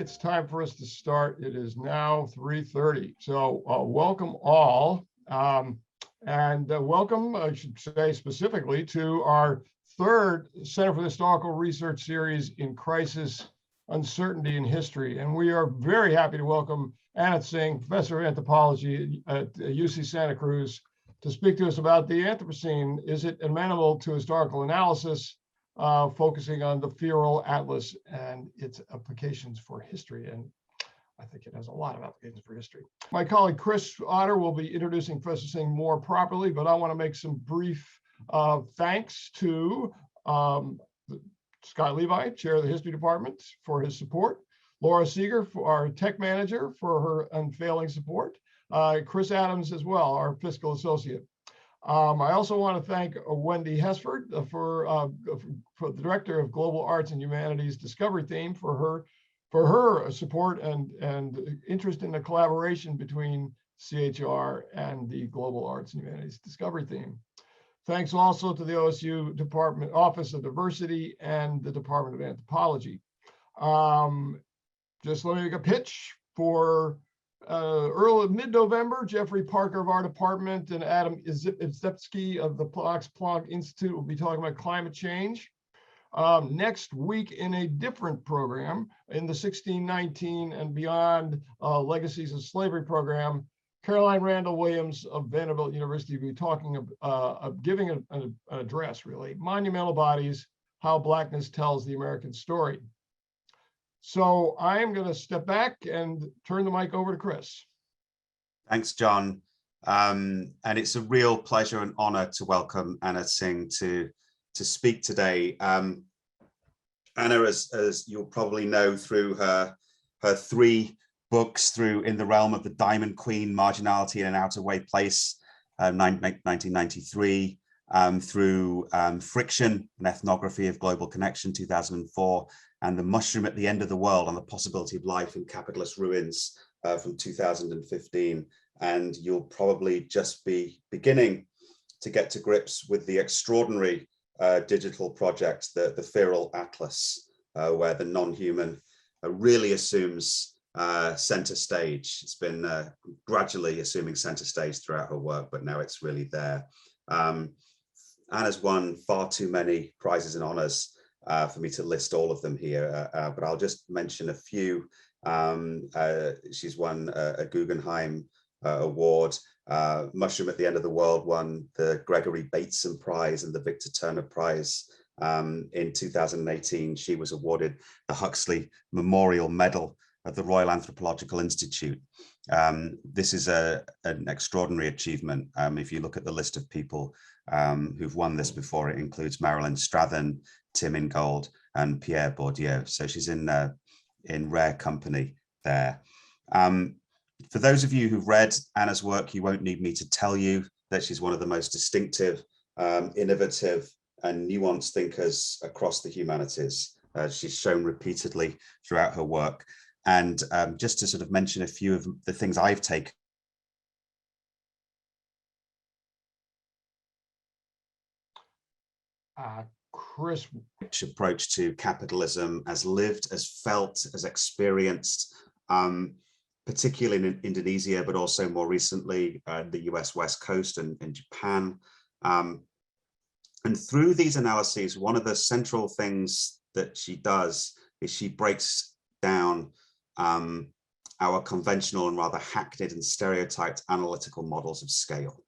it's time for us to start. It is now 3:30. So welcome all. Welcome, I should say specifically, to our third Center for Historical Research series in Crisis, Uncertainty, and History. And we are very happy to welcome Anna Tsing, Professor of Anthropology at UC Santa Cruz, to speak to us about the Anthropocene. Is it amenable to historical analysis? Focusing on the Feral Atlas and its applications for history. And I think it has a lot of applications for history. My colleague Chris Otter will be introducing Professor Tsing more properly, but I want to make some brief thanks to Scott Levi, Chair of the History Department, for his support, Laura Seeger, for our tech manager, for her unfailing support, Chris Adams as well, our fiscal associate. I also want to thank Wendy Hesford for the Director of Global Arts and Humanities Discovery Theme for her support and interest in the collaboration between CHR and the Global Arts and Humanities Discovery Theme. Thanks also to the OSU Department Office of Diversity and the Department of Anthropology. Just let me make a pitch for early mid-November. Jeffrey Parker of our department and Adam Izepsky of the Max Planck Institute will be talking about climate change. Next week, in a different program, in the 1619 and beyond Legacies of Slavery program, Caroline Randall Williams of Vanderbilt University will be talking giving an address, really, Monumental Bodies, How Blackness Tells the American Story. So I am going to step back and turn the mic over to Chris. Thanks, John. And it's a real pleasure and honor to welcome Anna Tsing to speak today. Anna, as you'll probably know through her three books, through In the Realm of the Diamond Queen, Marginality in an Outer Way Place, 1993, through Friction, an Ethnography of Global Connection, 2004, and The Mushroom at the End of the World on the Possibility of Life in Capitalist Ruins from 2015. And you'll probably just be beginning to get to grips with the extraordinary digital project, the Feral Atlas, where the non-human really assumes center stage. It's been gradually assuming center stage throughout her work, but now it's really there. Anna's won far too many prizes and honors for me to list all of them here, but I'll just mention a few. She's won a Guggenheim Award. Mushroom at the End of the World won the Gregory Bateson Prize and the Victor Turner Prize. In 2018, she was awarded the Huxley Memorial Medal of the Royal Anthropological Institute. This is an extraordinary achievement. If you look at the list of people who've won this before, it includes Marilyn Strathern, Tim Ingold, and Pierre Bourdieu. So she's in rare company there. For those of you who've read Anna's work, you won't need me to tell you that she's one of the most distinctive, innovative, and nuanced thinkers across the humanities. She's shown repeatedly throughout her work. And just to sort of mention a few of the things I've taken. Chris. Approach to capitalism as lived, as felt, as experienced, particularly in Indonesia, but also more recently the US West Coast and Japan. And through these analyses, one of the central things that she does is she breaks down our conventional and rather hackneyed and stereotyped analytical models of scale.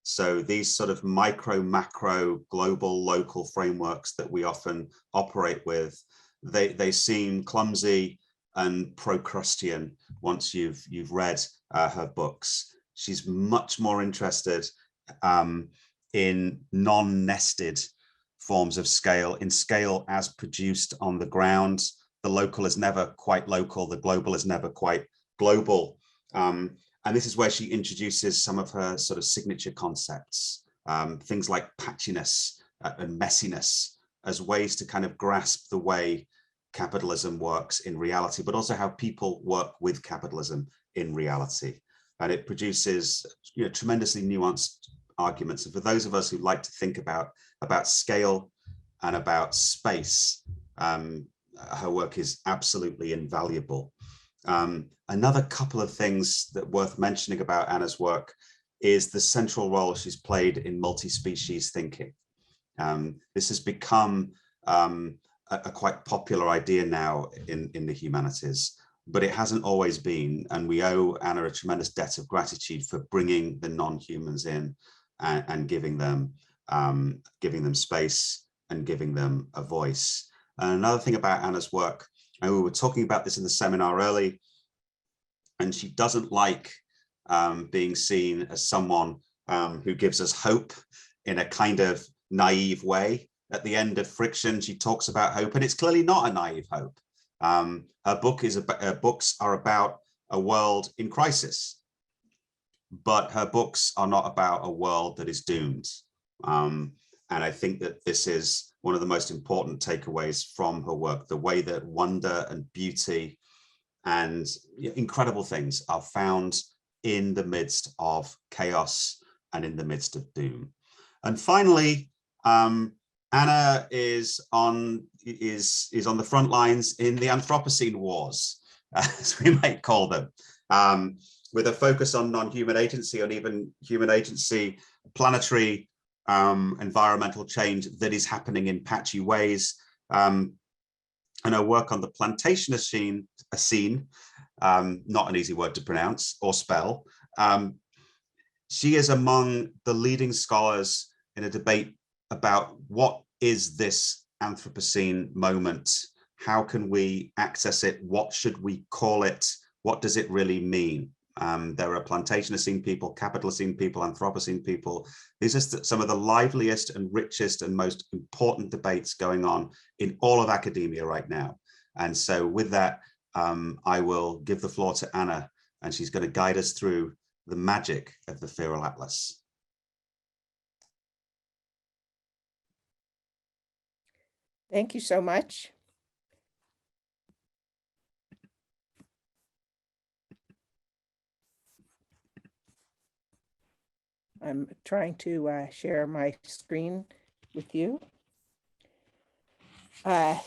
So these sort of micro, macro, global, local frameworks that we often operate with, they seem clumsy and Procrustean once you've read her books. She's much more interested in non-nested forms of scale, in scale as produced on the ground. The local is never quite local, the global is never quite global. And this is where she introduces some of her sort of signature concepts, things like patchiness and messiness as ways to kind of grasp the way capitalism works in reality, but also how people work with capitalism in reality. And it produces, tremendously nuanced arguments. And for those of us who like to think about scale and about space, her work is absolutely invaluable. Another couple of things that worth mentioning about Anna's work is the central role she's played in multi-species thinking. This has become a quite popular idea now in the humanities, but it hasn't always been. And we owe Anna a tremendous debt of gratitude for bringing the non-humans in and giving them space and giving them a voice. And another thing about Anna's work, and we were talking about this in the seminar early, and she doesn't like being seen as someone who gives us hope in a kind of naive way. At the end of Friction, she talks about hope, and it's clearly not a naive hope. Her books are about a world in crisis, but her books are not about a world that is doomed. And I think that this is one of the most important takeaways from her work, the way that wonder and beauty and incredible things are found in the midst of chaos and in the midst of doom. And finally, Anna is on the front lines in the Anthropocene wars, as we might call them, with a focus on non-human agency, and even human agency, planetary environmental change that is happening in patchy ways. And her work on the Plantationist scene, not an easy word to pronounce or spell. She is among the leading scholars in a debate about what is this Anthropocene moment? How can we access it? What should we call it? What does it really mean? There are Plantationist people, Capitalist people, Anthropocene people. These are some of the liveliest and richest and most important debates going on in all of academia right now. And so with that, I will give the floor to Anna, and she's going to guide us through the magic of the Feral Atlas. Thank you so much. I'm trying to share my screen with you. I'm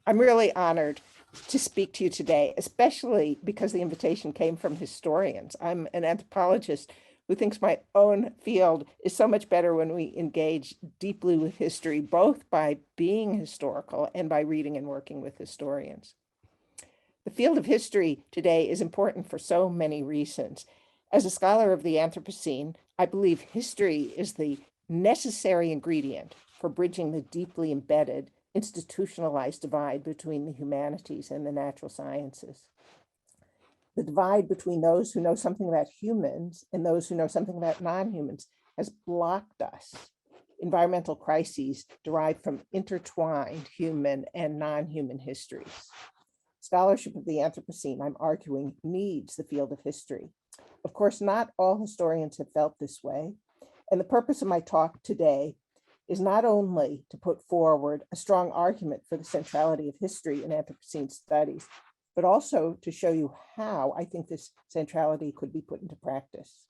really honored to speak to you today, especially because the invitation came from historians. I'm an anthropologist who thinks my own field is so much better when we engage deeply with history, both by being historical and by reading and working with historians. The field of history today is important for so many reasons. As a scholar of the Anthropocene, I believe history is the necessary ingredient for bridging the deeply embedded, institutionalized divide between the humanities and the natural sciences. The divide between those who know something about humans and those who know something about non-humans has blocked us. Environmental crises derive from intertwined human and non-human histories. Scholarship of the Anthropocene, I'm arguing, needs the field of history. Of course, not all historians have felt this way, and the purpose of my talk today is not only to put forward a strong argument for the centrality of history in Anthropocene studies, but also to show you how I think this centrality could be put into practice.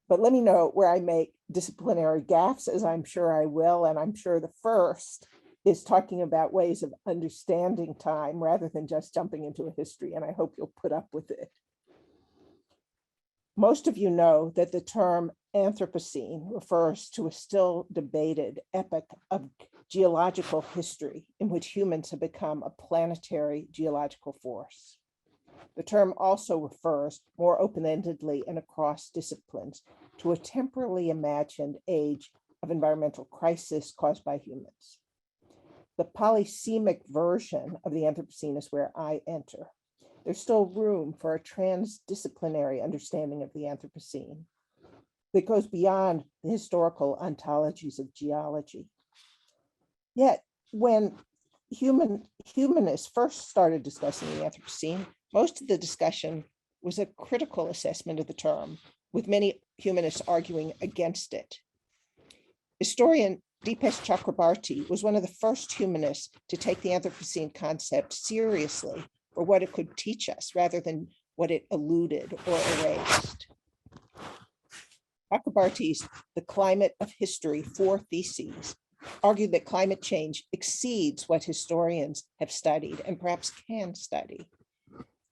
But let me know where I make disciplinary gaffes, as I'm sure I will, and I'm sure the first is talking about ways of understanding time rather than just jumping into a history, and I hope you'll put up with it. Most of you know that the term Anthropocene refers to a still debated epoch of geological history in which humans have become a planetary geological force. The term also refers more open-endedly and across disciplines to a temporally imagined age of environmental crisis caused by humans. The polysemic version of the Anthropocene is where I enter. There's still room for a transdisciplinary understanding of the Anthropocene that goes beyond the historical ontologies of geology. Yet, when humanists first started discussing the Anthropocene, most of the discussion was a critical assessment of the term, with many humanists arguing against it. Historian Dipesh Chakrabarty was one of the first humanists to take the Anthropocene concept seriously for what it could teach us rather than what it eluded or erased. Chakrabarty's The Climate of History, 4 Theses argued that climate change exceeds what historians have studied and perhaps can study.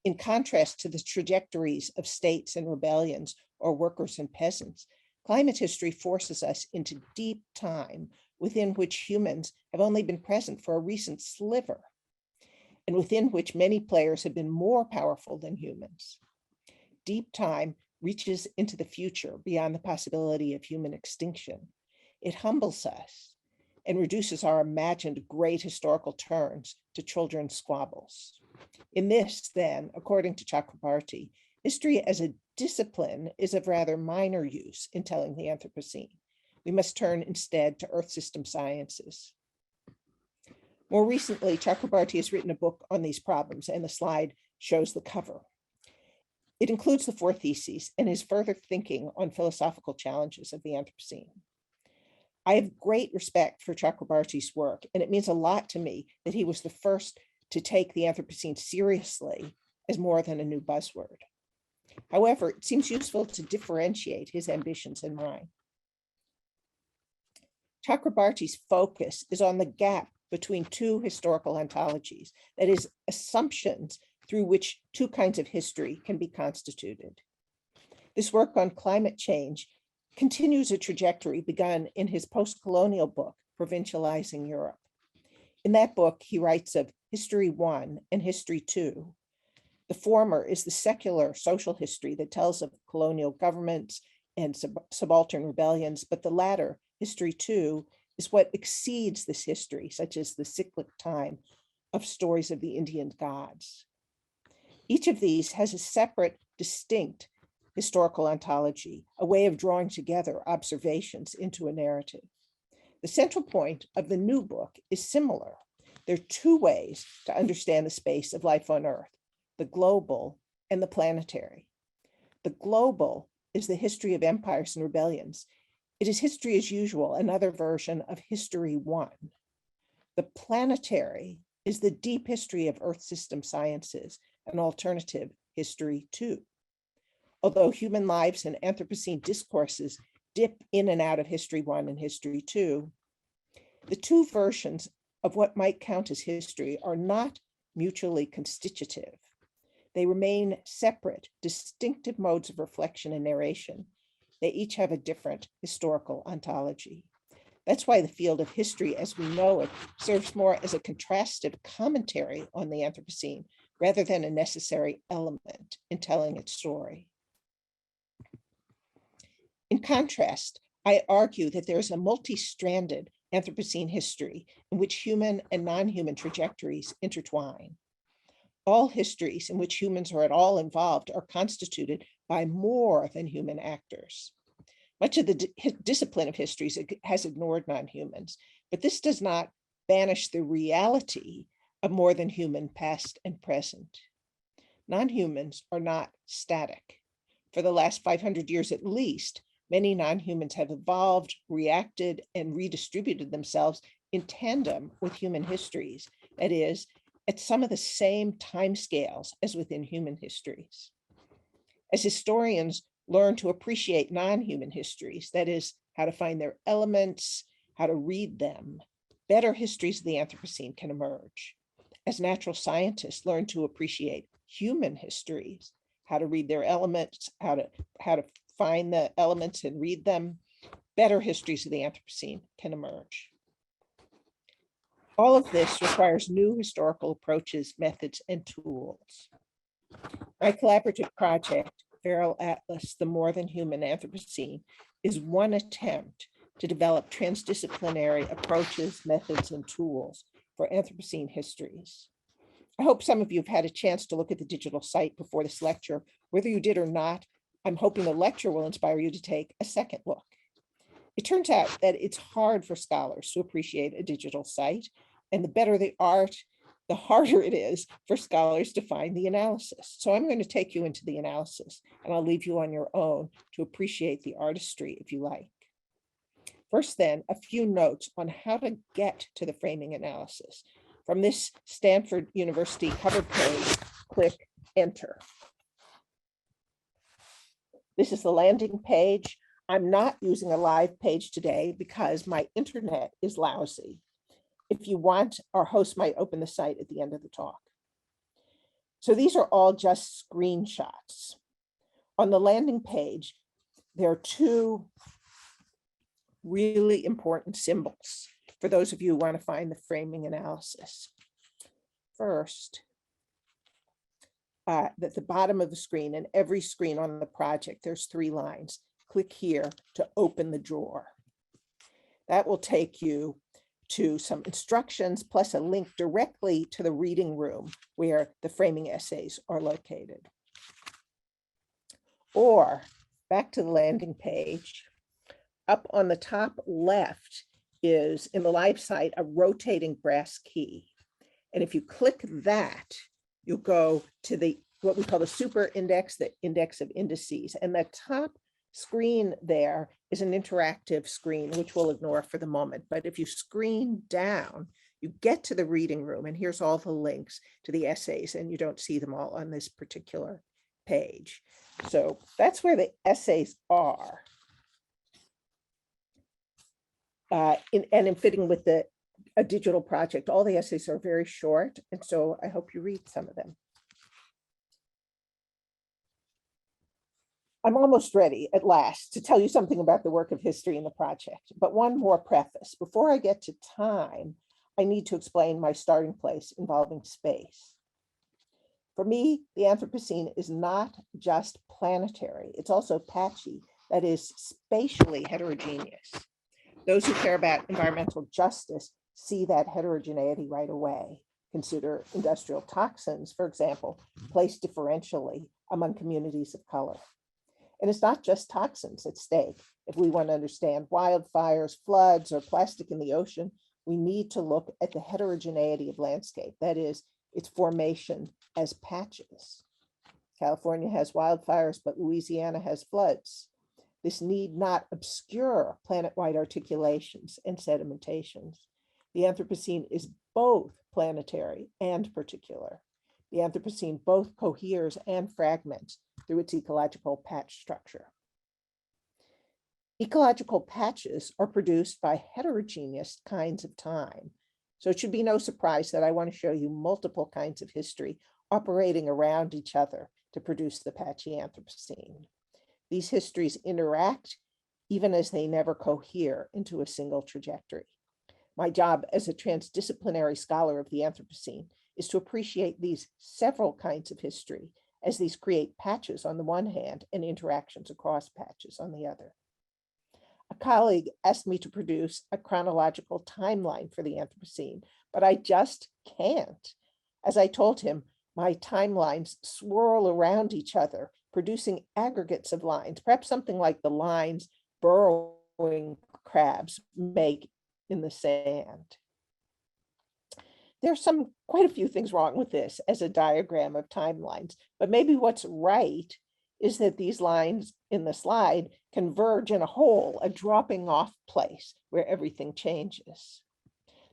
In contrast to the trajectories of states and rebellions or workers and peasants, climate history forces us into deep time within which humans have only been present for a recent sliver, and within which many players have been more powerful than humans. Deep time reaches into the future beyond the possibility of human extinction. It humbles us and reduces our imagined great historical turns to children's squabbles. In this, then, according to Chakrabarty, history as a discipline is of rather minor use in telling the Anthropocene. We must turn instead to Earth system sciences. More recently, Chakrabarty has written a book on these problems, and the slide shows the cover. It includes the 4 theses and is further thinking on philosophical challenges of the Anthropocene. I have great respect for Chakrabarty's work, and it means a lot to me that he was the first to take the Anthropocene seriously as more than a new buzzword. However, it seems useful to differentiate his ambitions and mine. Chakrabarty's focus is on the gap between 2 historical ontologies, that is, assumptions through which 2 kinds of history can be constituted. This work on climate change continues a trajectory begun in his post-colonial book, Provincializing Europe. In that book, he writes of History 1 and History 2. The former is the secular social history that tells of colonial governments and subaltern rebellions, but the latter, History 2, is what exceeds this history, such as the cyclic time of stories of the Indian gods. Each of these has a separate, distinct historical ontology, a way of drawing together observations into a narrative. The central point of the new book is similar. There are 2 ways to understand the space of life on Earth, the global and the planetary. The global is the history of empires and rebellions. It is history as usual, another version of History 1. The planetary is the deep history of Earth system sciences, an alternative History 2. Although human lives and Anthropocene discourses dip in and out of History 1 and History 2, the 2 versions of what might count as history are not mutually constitutive. They remain separate, distinctive modes of reflection and narration. They each have a different historical ontology. That's why the field of history as we know it serves more as a contrastive commentary on the Anthropocene rather than a necessary element in telling its story. In contrast, I argue that there is a multi-stranded Anthropocene history in which human and non-human trajectories intertwine. All histories in which humans are at all involved are constituted by more than human actors. Much of the discipline of histories has ignored non-humans, but this does not banish the reality of more than human past and present. Non-humans are not static. For the last 500 years at least, many non-humans have evolved, reacted, and redistributed themselves in tandem with human histories, that is, at some of the same timescales as within human histories. As historians learn to appreciate non-human histories, that is, how to find their elements, how to read them, better histories of the Anthropocene can emerge. As natural scientists learn to appreciate human histories, how to read their elements, how to find the elements and read them, better histories of the Anthropocene can emerge. All of this requires new historical approaches, methods, and tools. My collaborative project, Feral Atlas, the More Than Human Anthropocene, is one attempt to develop transdisciplinary approaches, methods, and tools for Anthropocene histories. I hope some of you have had a chance to look at the digital site before this lecture. Whether you did or not, I'm hoping the lecture will inspire you to take a second look. It turns out that it's hard for scholars to appreciate a digital site, and the better the art, the harder it is for scholars to find the analysis. So I'm going to take you into the analysis, and I'll leave you on your own to appreciate the artistry if you like. First then, a few notes on how to get to the framing analysis. From this Stanford University cover page, click Enter. This is the landing page. I'm not using a live page today because my internet is lousy. If you want, our host might open the site at the end of the talk. So these are all just screenshots. On the landing page, there are two really important symbols for those of you who want to find the framing analysis. First, at the bottom of the screen, and every screen on the project, there's 3 lines. Click here to open the drawer. That will take you to some instructions plus a link directly to the reading room where the framing essays are located. Or back to the landing page, up on the top left is, in the live site, a rotating brass key. And if you click that, you'll go to what we call the super index, the index of indices. And the top screen there is an interactive screen, which we'll ignore for the moment. But if you screen down, you get to the reading room, and here's all the links to the essays, and you don't see them all on this particular page. So that's where the essays are. In fitting with a digital project, all the essays are very short, and so I hope you read some of them. I'm almost ready at last to tell you something about the work of history in the project, but one more preface. Before I get to time, I need to explain my starting place involving space. For me, the Anthropocene is not just planetary, it's also patchy, that is spatially heterogeneous. Those who care about environmental justice see that heterogeneity right away. Consider industrial toxins, for example, placed differentially among communities of color. And it's not just toxins at stake. If we want to understand wildfires, floods, or plastic in the ocean, we need to look at the heterogeneity of landscape, that is, its formation as patches. California has wildfires, but Louisiana has floods. This need not obscure planet-wide articulations and sedimentations. The Anthropocene is both planetary and particular. The Anthropocene both coheres and fragments through its ecological patch structure. Ecological patches are produced by heterogeneous kinds of time. So it should be no surprise that I want to show you multiple kinds of history operating around each other to produce the patchy Anthropocene. These histories interact even as they never cohere into a single trajectory. My job as a transdisciplinary scholar of the Anthropocene is to appreciate these several kinds of history as these create patches on the one hand and interactions across patches on the other. A colleague asked me to produce a chronological timeline for the Anthropocene, but I just can't. As I told him, my timelines swirl around each other, producing aggregates of lines, perhaps something like the lines burrowing crabs make in the sand. There's quite a few things wrong with this as a diagram of timelines, but maybe what's right is that these lines in the slide converge in a hole, a dropping off place where everything changes.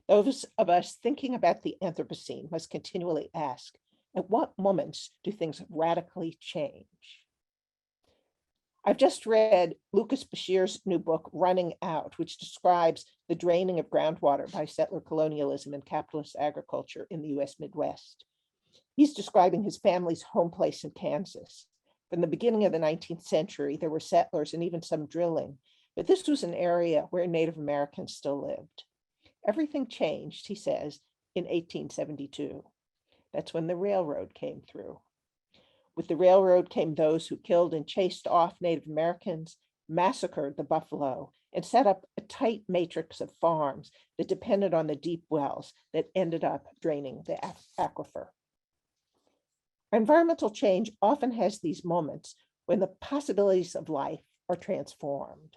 Those of us thinking about the Anthropocene must continually ask, at what moments do things radically change? I've just read Lucas Bashir's new book, Running Out, which describes the draining of groundwater by settler colonialism and capitalist agriculture in the US Midwest. He's describing his family's home place in Kansas. From the beginning of the 19th century, there were settlers and even some drilling, but this was an area where Native Americans still lived. Everything changed, he says, in 1872. That's when the railroad came through. With the railroad came those who killed and chased off Native Americans, massacred the buffalo, and set up a tight matrix of farms that depended on the deep wells that ended up draining the aquifer. Environmental change often has these moments when the possibilities of life are transformed.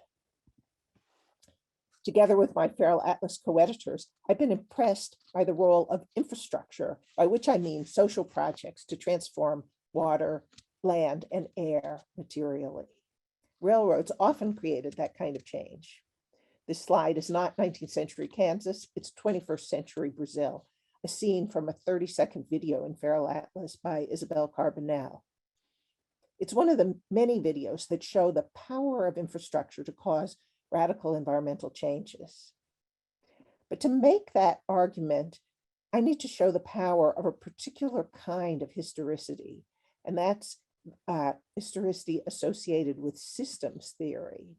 Together with my Feral Atlas co-editors, I've been impressed by the role of infrastructure, by which I mean social projects to transform water, land, and air materially. Railroads often created that kind of change. This slide is not 19th century Kansas, it's 21st century Brazil, a scene from a 30-second video in Feral Atlas by Isabel Carbonell. It's one of the many videos that show the power of infrastructure to cause radical environmental changes. But to make that argument, I need to show the power of a particular kind of historicity, and that's historicity associated with systems theory.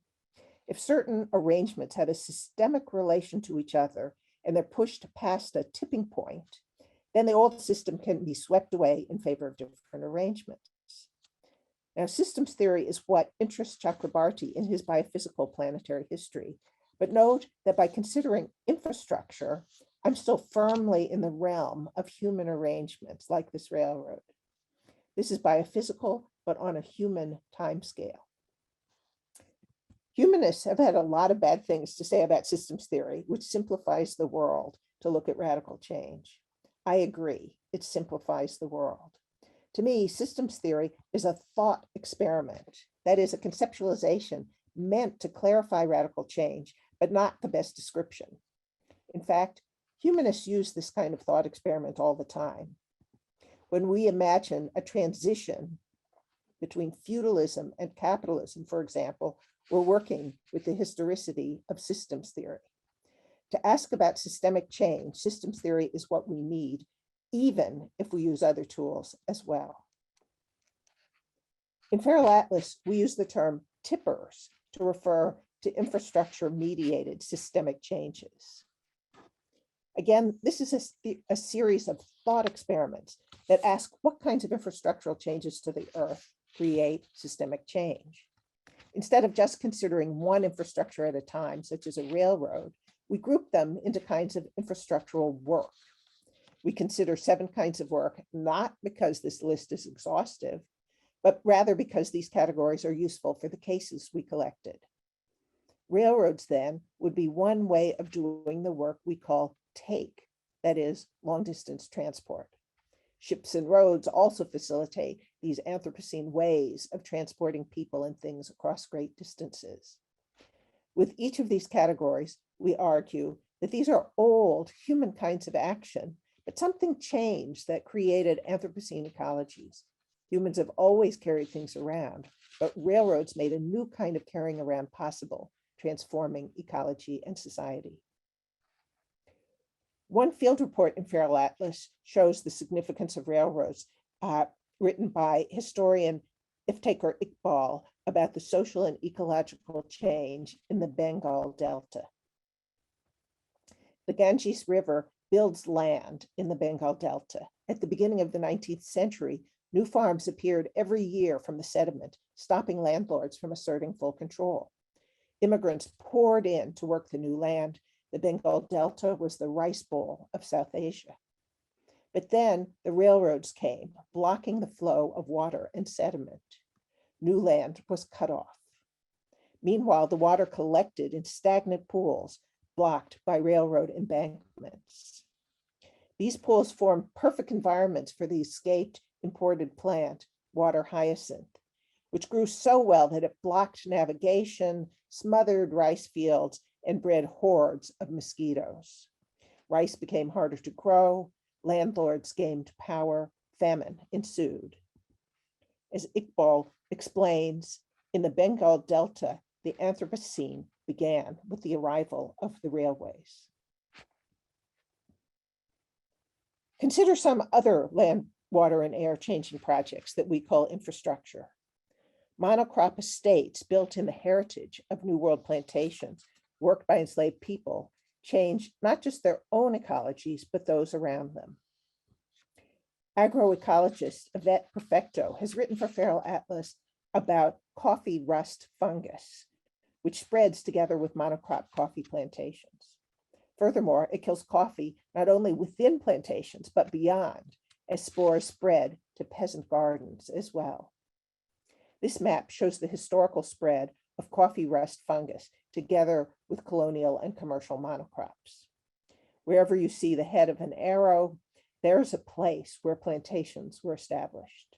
If certain arrangements have a systemic relation to each other and they're pushed past a tipping point, then the old system can be swept away in favor of different arrangements. Now, systems theory is what interests Chakrabarty in his biophysical planetary history. But note that by considering infrastructure, I'm still firmly in the realm of human arrangements like this railroad. This is biophysical, but on a human timescale. Humanists have had a lot of bad things to say about systems theory, which simplifies the world to look at radical change. I agree, it simplifies the world. To me, systems theory is a thought experiment, that is, a conceptualization meant to clarify radical change, but not the best description. In fact, humanists use this kind of thought experiment all the time. When we imagine a transition between feudalism and capitalism, for example, we're working with the historicity of systems theory. To ask about systemic change, systems theory is what we need, even if we use other tools as well. In Feral Atlas, we use the term tippers to refer to infrastructure-mediated systemic changes. Again, this is a series of thought experiments that ask what kinds of infrastructural changes to the Earth create systemic change. Instead of just considering one infrastructure at a time, such as a railroad, we group them into kinds of infrastructural work. We consider 7 kinds of work, not because this list is exhaustive, but rather because these categories are useful for the cases we collected. Railroads, then, would be one way of doing the work we call take, that is, long-distance transport. Ships and roads also facilitate these Anthropocene ways of transporting people and things across great distances. With each of these categories, we argue that these are old human kinds of action, but something changed that created Anthropocene ecologies. Humans have always carried things around, but railroads made a new kind of carrying around possible, transforming ecology and society. One field report in Feral Atlas shows the significance of railroads, written by historian Iftikhar Iqbal about the social and ecological change in the Bengal Delta. The Ganges River builds land in the Bengal Delta. At the beginning of the 19th century, new farms appeared every year from the sediment, stopping landlords from asserting full control. Immigrants poured in to work the new land. The Bengal Delta was the rice bowl of South Asia. But then the railroads came, blocking the flow of water and sediment. New land was cut off. Meanwhile, the water collected in stagnant pools, blocked by railroad embankments. These pools formed perfect environments for the escaped imported plant, water hyacinth, which grew so well that it blocked navigation, smothered rice fields, and bred hordes of mosquitoes. Rice became harder to grow, landlords gained power, famine ensued. As Iqbal explains, in the Bengal Delta, the Anthropocene began with the arrival of the railways. Consider some other land, water, and air changing projects that we call infrastructure. Monocrop estates built in the heritage of New World plantations, worked by enslaved people, change not just their own ecologies, but those around them. Agroecologist Yvette Perfecto has written for Feral Atlas about coffee rust fungus, which spreads together with monocrop coffee plantations. Furthermore, it kills coffee not only within plantations, but beyond, as spores spread to peasant gardens as well. This map shows the historical spread of coffee rust fungus together with colonial and commercial monocrops. Wherever you see the head of an arrow, there's a place where plantations were established.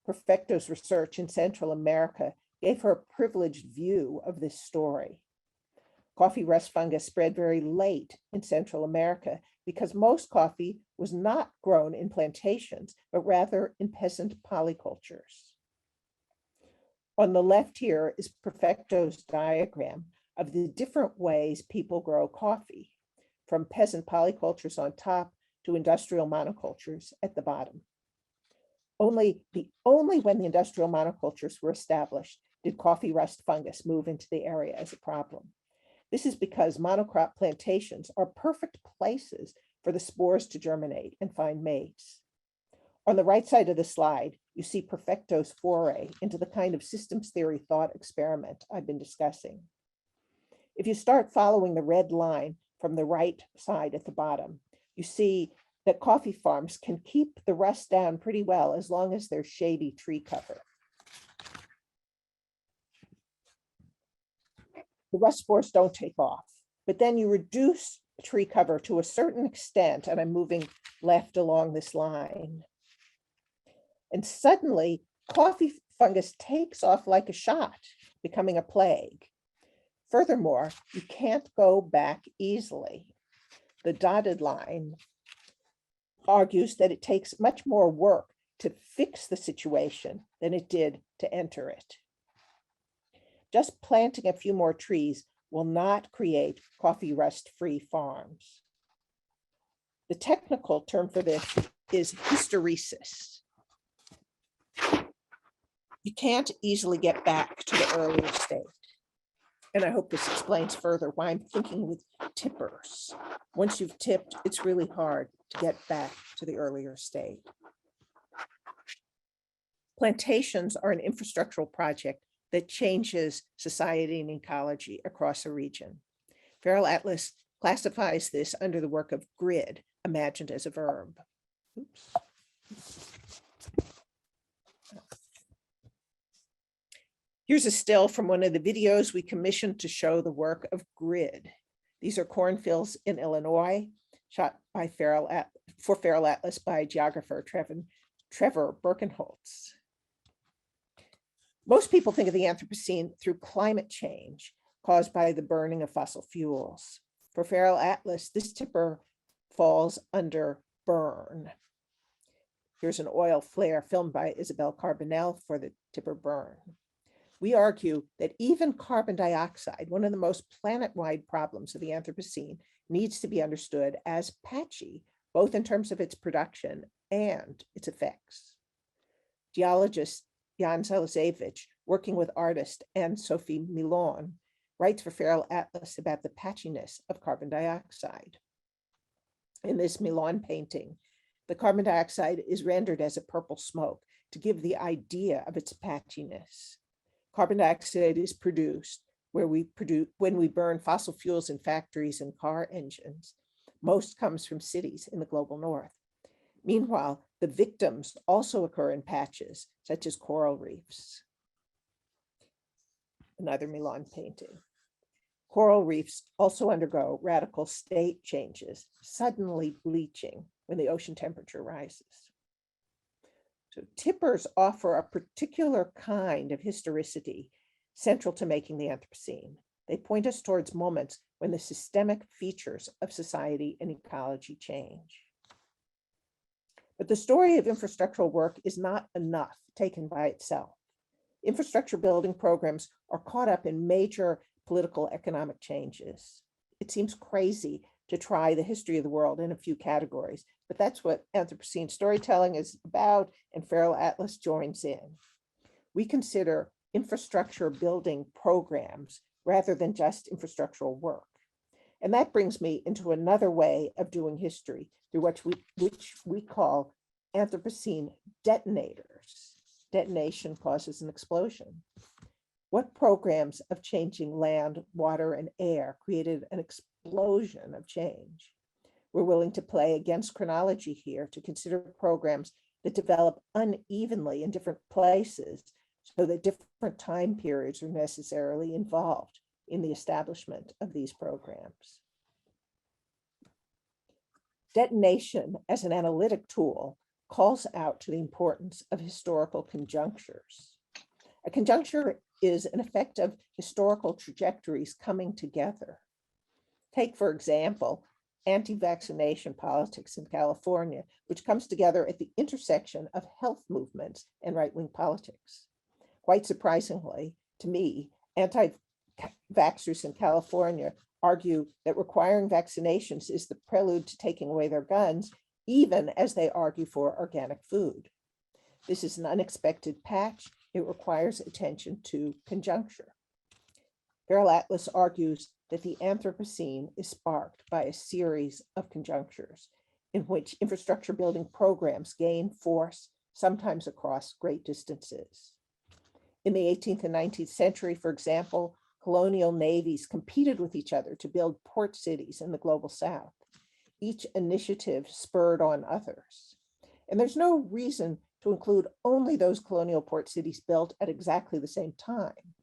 Perfecto's research in Central America gave her a privileged view of this story. Coffee rust fungus spread very late in Central America because most coffee was not grown in plantations, but rather in peasant polycultures. On the left here is Perfecto's diagram of the different ways people grow coffee, from peasant polycultures on top to industrial monocultures at the bottom. Only when the industrial monocultures were established did coffee rust fungus move into the area as a problem. This is because monocrop plantations are perfect places for the spores to germinate and find mates. On the right side of the slide, you see Perfecto's foray into the kind of systems theory thought experiment I've been discussing. If you start following the red line from the right side at the bottom, you see that coffee farms can keep the rust down pretty well as long as there's shady tree cover. The rust spores don't take off, but then you reduce tree cover to a certain extent, and I'm moving left along this line. And suddenly, coffee fungus takes off like a shot, becoming a plague. Furthermore, you can't go back easily. The dotted line argues that it takes much more work to fix the situation than it did to enter it. Just planting a few more trees will not create coffee rust-free farms. The technical term for this is hysteresis. You can't easily get back to the earlier state. And I hope this explains further why I'm thinking with tippers. Once you've tipped, it's really hard to get back to the earlier state. Plantations are an infrastructural project that changes society and ecology across a region. Feral Atlas classifies this under the work of grid, imagined as a verb. Oops. Here's a still from one of the videos we commissioned to show the work of grid. These are cornfields in Illinois, shot by Feral Atlas by geographer Trevor Birkenholtz. Most people think of the Anthropocene through climate change caused by the burning of fossil fuels. For Feral Atlas, this tipper falls under burn. Here's an oil flare filmed by Isabel Carbonell for the tipper burn. We argue that even carbon dioxide, one of the most planet-wide problems of the Anthropocene, needs to be understood as patchy, both in terms of its production and its effects. Geologist Jan Zalazevich, working with artist Anne-Sophie Milon, writes for Feral Atlas about the patchiness of carbon dioxide. In this Milon painting, the carbon dioxide is rendered as a purple smoke to give the idea of its patchiness. Carbon dioxide is produced when we burn fossil fuels in factories and car engines. Most comes from cities in the global north. Meanwhile, the victims also occur in patches, such as coral reefs. Another Milan painting. Coral reefs also undergo radical state changes, suddenly bleaching when the ocean temperature rises. So tippers offer a particular kind of historicity central to making the Anthropocene. They point us towards moments when the systemic features of society and ecology change. But the story of infrastructural work is not enough taken by itself. Infrastructure building programs are caught up in major political economic changes. It seems crazy to try the history of the world in a few categories, but that's what Anthropocene storytelling is about, and Feral Atlas joins in. We consider infrastructure building programs rather than just infrastructural work. And that brings me into another way of doing history, through which we call Anthropocene detonators. Detonation causes an explosion. What programs of changing land, water, and air created an explosion of change? We're willing to play against chronology here to consider programs that develop unevenly in different places so that different time periods are necessarily involved in the establishment of these programs. Detonation as an analytic tool calls out to the importance of historical conjunctures. A conjuncture is an effect of historical trajectories coming together. Take, for example, anti-vaccination politics in California, which comes together at the intersection of health movements and right-wing politics. Quite surprisingly, to me, anti-vaxxers in California argue that requiring vaccinations is the prelude to taking away their guns, even as they argue for organic food. This is an unexpected patch. It requires attention to conjuncture. Feral Atlas argues that the Anthropocene is sparked by a series of conjunctures in which infrastructure building programs gain force, sometimes across great distances. In the 18th and 19th century, for example, colonial navies competed with each other to build port cities in the global south. Each initiative spurred on others. And there's no reason to include only those colonial port cities built at exactly the same time.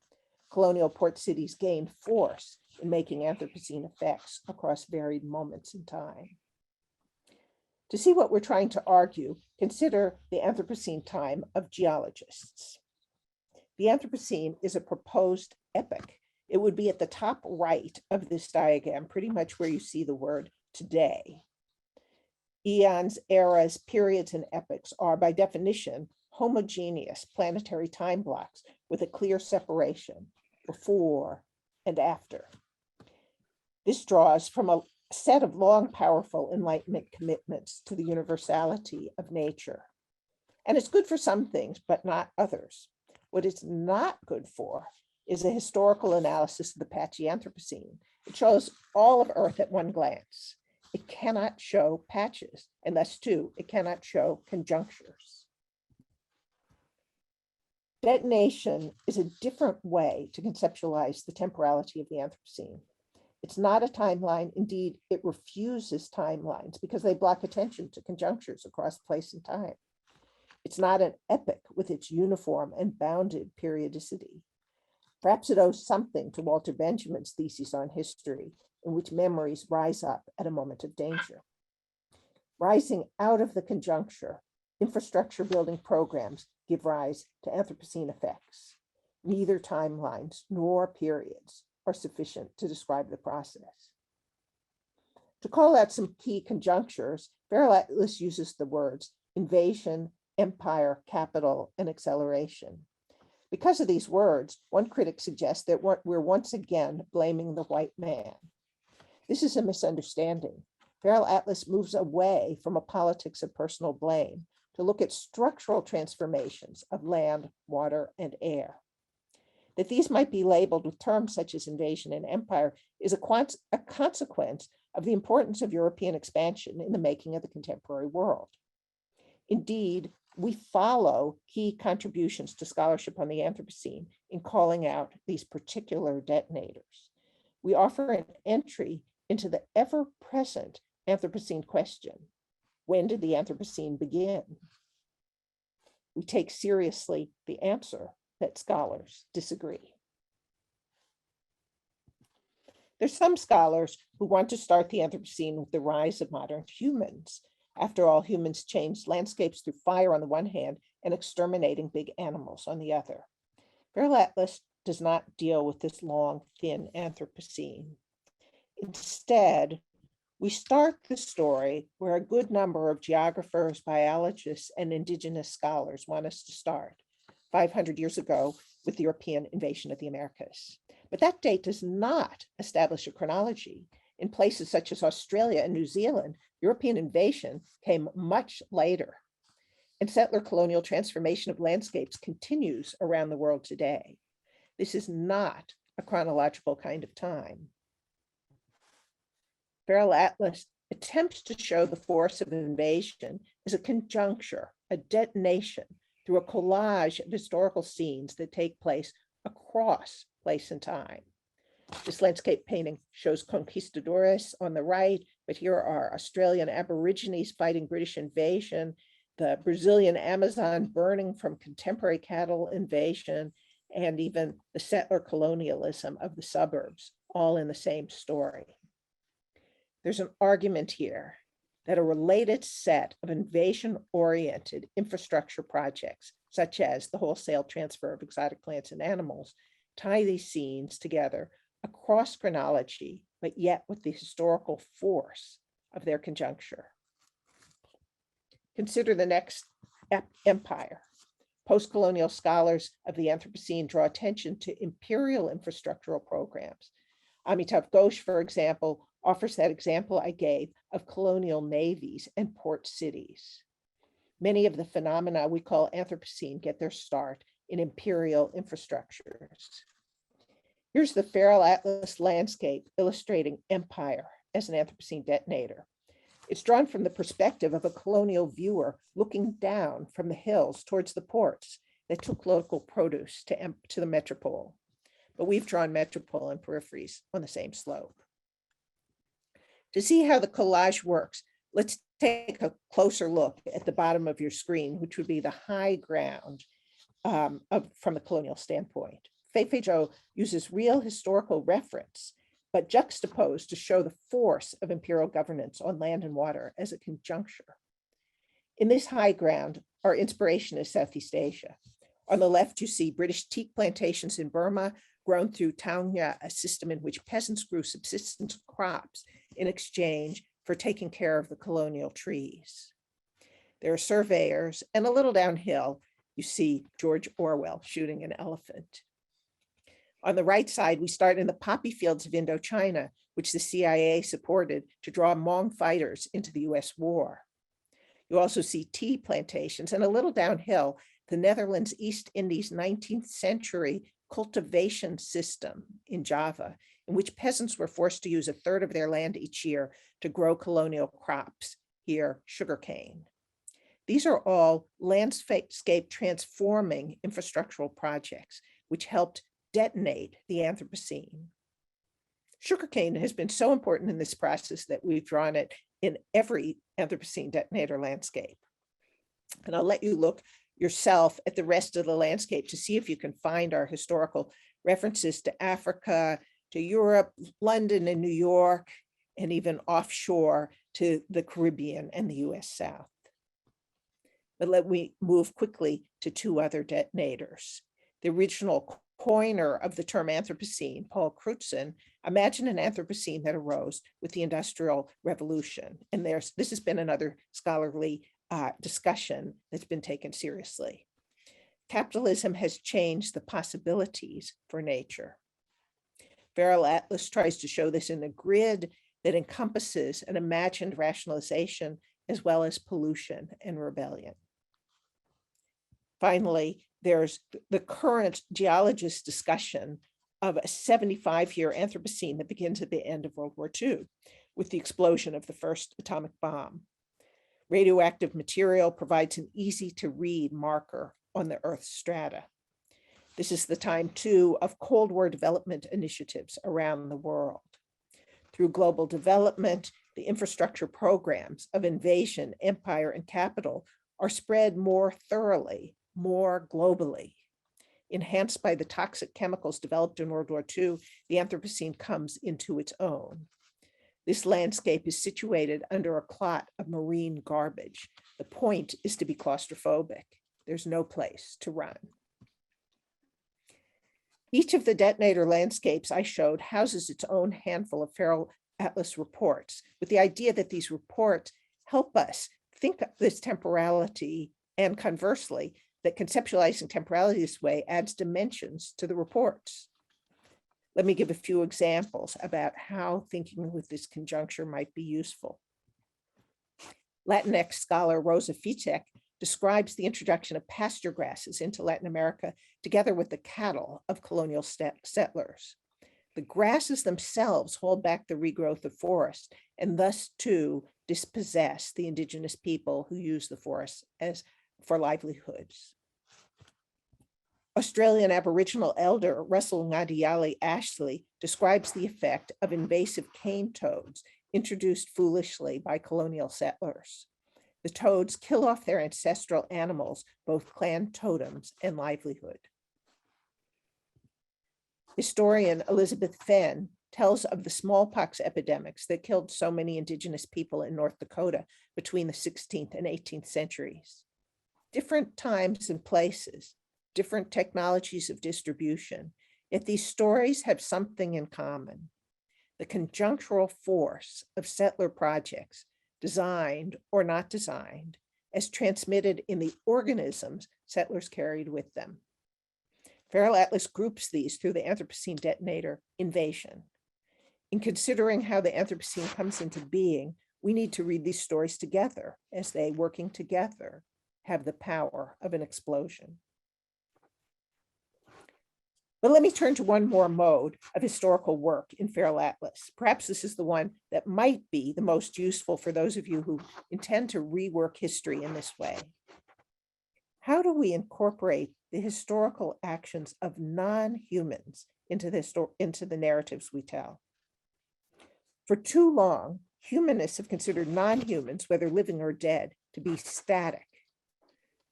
Colonial port cities gained force in making Anthropocene effects across varied moments in time. To see what we're trying to argue, consider the Anthropocene time of geologists. The Anthropocene is a proposed epoch. It would be at the top right of this diagram, pretty much where you see the word today. Eons, eras, periods, and epochs are, by definition, homogeneous planetary time blocks with a clear separation before and after. This draws from a set of long, powerful Enlightenment commitments to the universality of nature. And it's good for some things, but not others. What it's not good for is a historical analysis of the patchy Anthropocene. It shows all of Earth at one glance. It cannot show patches, and thus too, it cannot show conjunctures. Detonation is a different way to conceptualize the temporality of the Anthropocene. It's not a timeline. Indeed, it refuses timelines because they block attention to conjunctures across place and time. It's not an epoch with its uniform and bounded periodicity. Perhaps it owes something to Walter Benjamin's thesis on history, in which memories rise up at a moment of danger. Rising out of the conjuncture, infrastructure building programs give rise to Anthropocene effects. Neither timelines nor periods are sufficient to describe the process. To call out some key conjunctures, Feral Atlas uses the words invasion, empire, capital, and acceleration. Because of these words, one critic suggests that we're once again blaming the white man. This is a misunderstanding. Feral Atlas moves away from a politics of personal blame to look at structural transformations of land, water, and air. That these might be labeled with terms such as invasion and empire is a consequence of the importance of European expansion in the making of the contemporary world. Indeed, we follow key contributions to scholarship on the Anthropocene in calling out these particular detonators. We offer an entry into the ever-present Anthropocene question. When did the Anthropocene begin? We take seriously the answer that scholars disagree. There's some scholars who want to start the Anthropocene with the rise of modern humans. After all, humans changed landscapes through fire on the one hand and exterminating big animals on the other. Feral Atlas does not deal with this long, thin Anthropocene. Instead, we start the story where a good number of geographers, biologists, and indigenous scholars want us to start, 500 years ago with the European invasion of the Americas. But that date does not establish a chronology. In places such as Australia and New Zealand, European invasion came much later, and settler colonial transformation of landscapes continues around the world today. This is not a chronological kind of time. Feral Atlas attempts to show the force of invasion as a conjuncture, a detonation, through a collage of historical scenes that take place across place and time. This landscape painting shows conquistadores on the right, but here are Australian Aborigines fighting British invasion, the Brazilian Amazon burning from contemporary cattle invasion, and even the settler colonialism of the suburbs, all in the same story. There's an argument here that a related set of invasion-oriented infrastructure projects, such as the wholesale transfer of exotic plants and animals, tie these scenes together across chronology, but yet with the historical force of their conjuncture. Consider the next empire. Post-colonial scholars of the Anthropocene draw attention to imperial infrastructural programs. Amitav Ghosh, for example, offers that example I gave of colonial navies and port cities. Many of the phenomena we call Anthropocene get their start in imperial infrastructures. Here's the Feral Atlas landscape illustrating empire as an Anthropocene detonator. It's drawn from the perspective of a colonial viewer looking down from the hills towards the ports that took local produce to the metropole. But we've drawn metropole and peripheries on the same slope. To see how the collage works, let's take a closer look at the bottom of your screen, which would be the high ground from the colonial standpoint. Feifei uses real historical reference, but juxtaposed to show the force of imperial governance on land and water as a conjuncture. In this high ground, our inspiration is Southeast Asia. On the left, you see British teak plantations in Burma, grown through Taungya, a system in which peasants grew subsistence crops in exchange for taking care of the colonial trees. There are surveyors, and a little downhill, you see George Orwell shooting an elephant. On the right side, we start in the poppy fields of Indochina, which the CIA supported to draw Hmong fighters into the US war. You also see tea plantations, and a little downhill, the Netherlands East Indies 19th century cultivation system in Java, in which peasants were forced to use a third of their land each year to grow colonial crops, here sugarcane. These are all landscape transforming infrastructural projects, which helped detonate the Anthropocene. Sugarcane has been so important in this process that we've drawn it in every Anthropocene detonator landscape. And I'll let you look yourself at the rest of the landscape to see if you can find our historical references to Africa, to Europe, London and New York, and even offshore to the Caribbean and the US South. But let me move quickly to two other detonators. The original coiner of the term Anthropocene, Paul Crutzen, imagined an Anthropocene that arose with the Industrial Revolution. And this has been another scholarly discussion that's been taken seriously. Capitalism has changed the possibilities for nature. Feral Atlas tries to show this in a grid that encompasses an imagined rationalization as well as pollution and rebellion. Finally, there's the current geologist discussion of a 75-year Anthropocene that begins at the end of World War II with the explosion of the first atomic bomb. Radioactive material provides an easy-to-read marker on the Earth's strata. This is the time, too, of Cold War development initiatives around the world. Through global development, the infrastructure programs of invasion, empire, and capital are spread more thoroughly, more globally. Enhanced by the toxic chemicals developed in World War II, the Anthropocene comes into its own. This landscape is situated under a clot of marine garbage. The point is to be claustrophobic. There's no place to run. Each of the detonator landscapes I showed houses its own handful of Feral Atlas reports, with the idea that these reports help us think of this temporality, and conversely, that conceptualizing temporality this way adds dimensions to the reports. Let me give a few examples about how thinking with this conjuncture might be useful. Latinx scholar Rosa Fitek describes the introduction of pasture grasses into Latin America together with the cattle of colonial settlers. The grasses themselves hold back the regrowth of forest and thus too dispossess the indigenous people who use the forest for livelihoods. Australian Aboriginal elder Russell Ngadiyali Ashley describes the effect of invasive cane toads introduced foolishly by colonial settlers. The toads kill off their ancestral animals, both clan totems and livelihood. Historian Elizabeth Fenn tells of the smallpox epidemics that killed so many indigenous people in North Dakota between the 16th and 18th centuries. Different times and places, different technologies of distribution, yet these stories have something in common. The conjunctural force of settler projects, designed or not designed, as transmitted in the organisms settlers carried with them. Feral Atlas groups these through the Anthropocene detonator invasion. In considering how the Anthropocene comes into being, we need to read these stories together as they, working together, have the power of an explosion. But let me turn to one more mode of historical work in Feral Atlas. Perhaps this is the one that might be the most useful for those of you who intend to rework history in this way. How do we incorporate the historical actions of non-humans into the narratives we tell? For too long, humanists have considered non-humans, whether living or dead, to be static.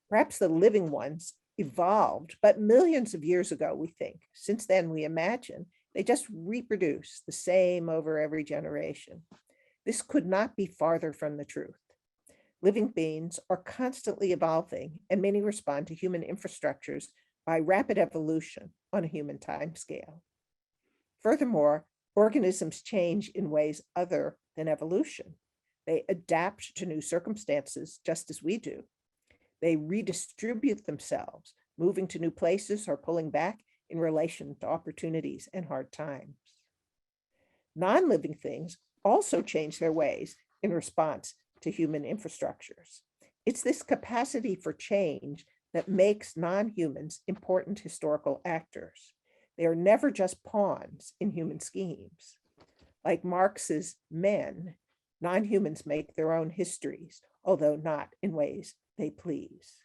Perhaps the living ones evolved, but millions of years ago, we think. Since then, we imagine they just reproduce the same over every generation. This could not be farther from the truth. Living beings are constantly evolving, and many respond to human infrastructures by rapid evolution on a human timescale. Furthermore, organisms change in ways other than evolution. They adapt to new circumstances just as we do. They redistribute themselves, moving to new places or pulling back in relation to opportunities and hard times. Non-living things also change their ways in response to human infrastructures. It's this capacity for change that makes non-humans important historical actors. They are never just pawns in human schemes. Like Marx's men, non-humans make their own histories, although not in ways they please.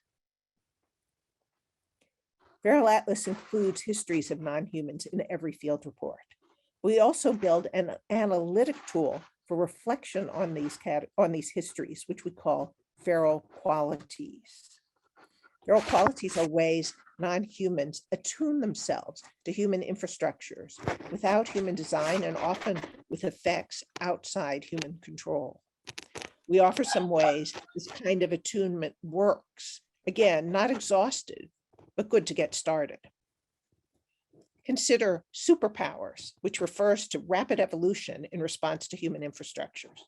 Feral Atlas includes histories of non-humans in every field report. We also build an analytic tool for reflection on these histories, which we call feral qualities. Feral qualities are ways non-humans attune themselves to human infrastructures without human design and often with effects outside human control. We offer some ways this kind of attunement works. Again, not exhaustive, but good to get started. Consider superpowers, which refers to rapid evolution in response to human infrastructures.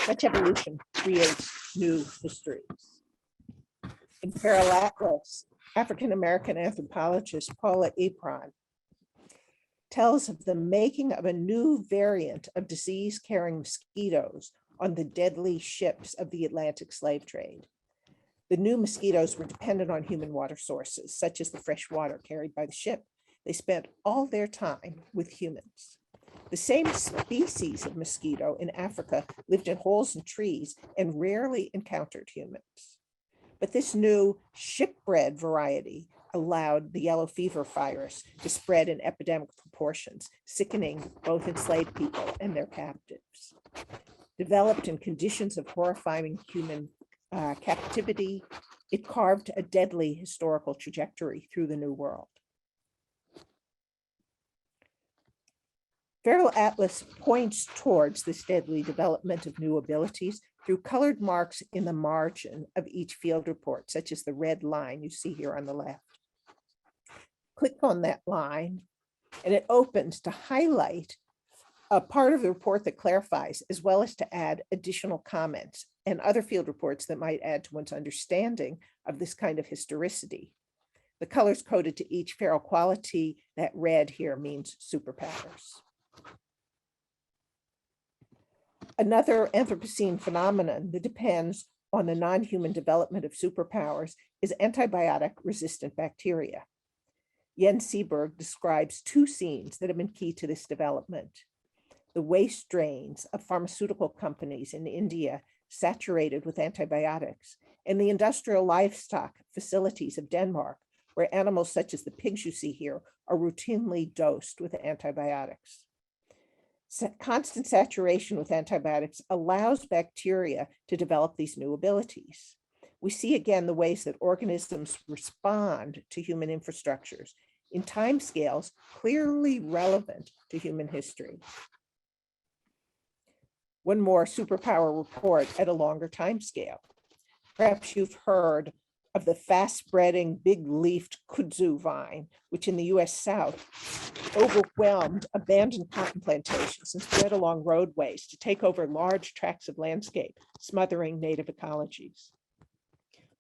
Such evolution creates new histories. In Feral Atlas, African-American anthropologist Paula Apron tells of the making of a new variant of disease-carrying mosquitoes on the deadly ships of the Atlantic slave trade. The new mosquitoes were dependent on human water sources, such as the fresh water carried by the ship. They spent all their time with humans. The same species of mosquito in Africa lived in holes in trees and rarely encountered humans. But this new shipbred variety allowed the yellow fever virus to spread in epidemic proportions, sickening both enslaved people and their captives. Developed in conditions of horrifying human captivity, it carved a deadly historical trajectory through the New World. Feral Atlas points towards this deadly development of new abilities through colored marks in the margin of each field report, such as the red line you see here on the left. Click on that line, and it opens to highlight a part of the report that clarifies, as well as to add additional comments and other field reports that might add to one's understanding of this kind of historicity. The colors coded to each feral quality, that red here means superpowers. Another Anthropocene phenomenon that depends on the non-human development of superpowers is antibiotic-resistant bacteria. Jens Seberg describes two scenes that have been key to this development. The waste drains of pharmaceutical companies in India saturated with antibiotics, and the industrial livestock facilities of Denmark, where animals such as the pigs you see here are routinely dosed with antibiotics. Constant saturation with antibiotics allows bacteria to develop these new abilities. We see again the ways that organisms respond to human infrastructures in timescales clearly relevant to human history. One more superpower report at a longer timescale. Perhaps you've heard of the fast-spreading big-leafed kudzu vine, which in the US South overwhelmed abandoned cotton plantations and spread along roadways to take over large tracts of landscape, smothering native ecologies.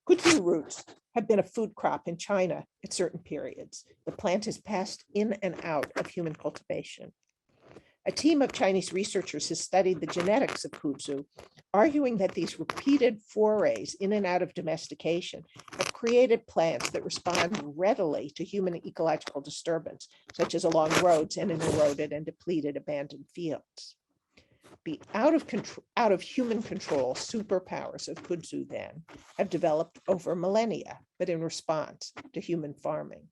Kudzu roots have been a food crop in China at certain periods. The plant has passed in and out of human cultivation. A team of Chinese researchers has studied the genetics of kudzu, arguing that these repeated forays in and out of domestication have created plants that respond readily to human ecological disturbance, such as along roads and in eroded and depleted abandoned fields. The out of human control superpowers of kudzu then have developed over millennia, but in response to human farming.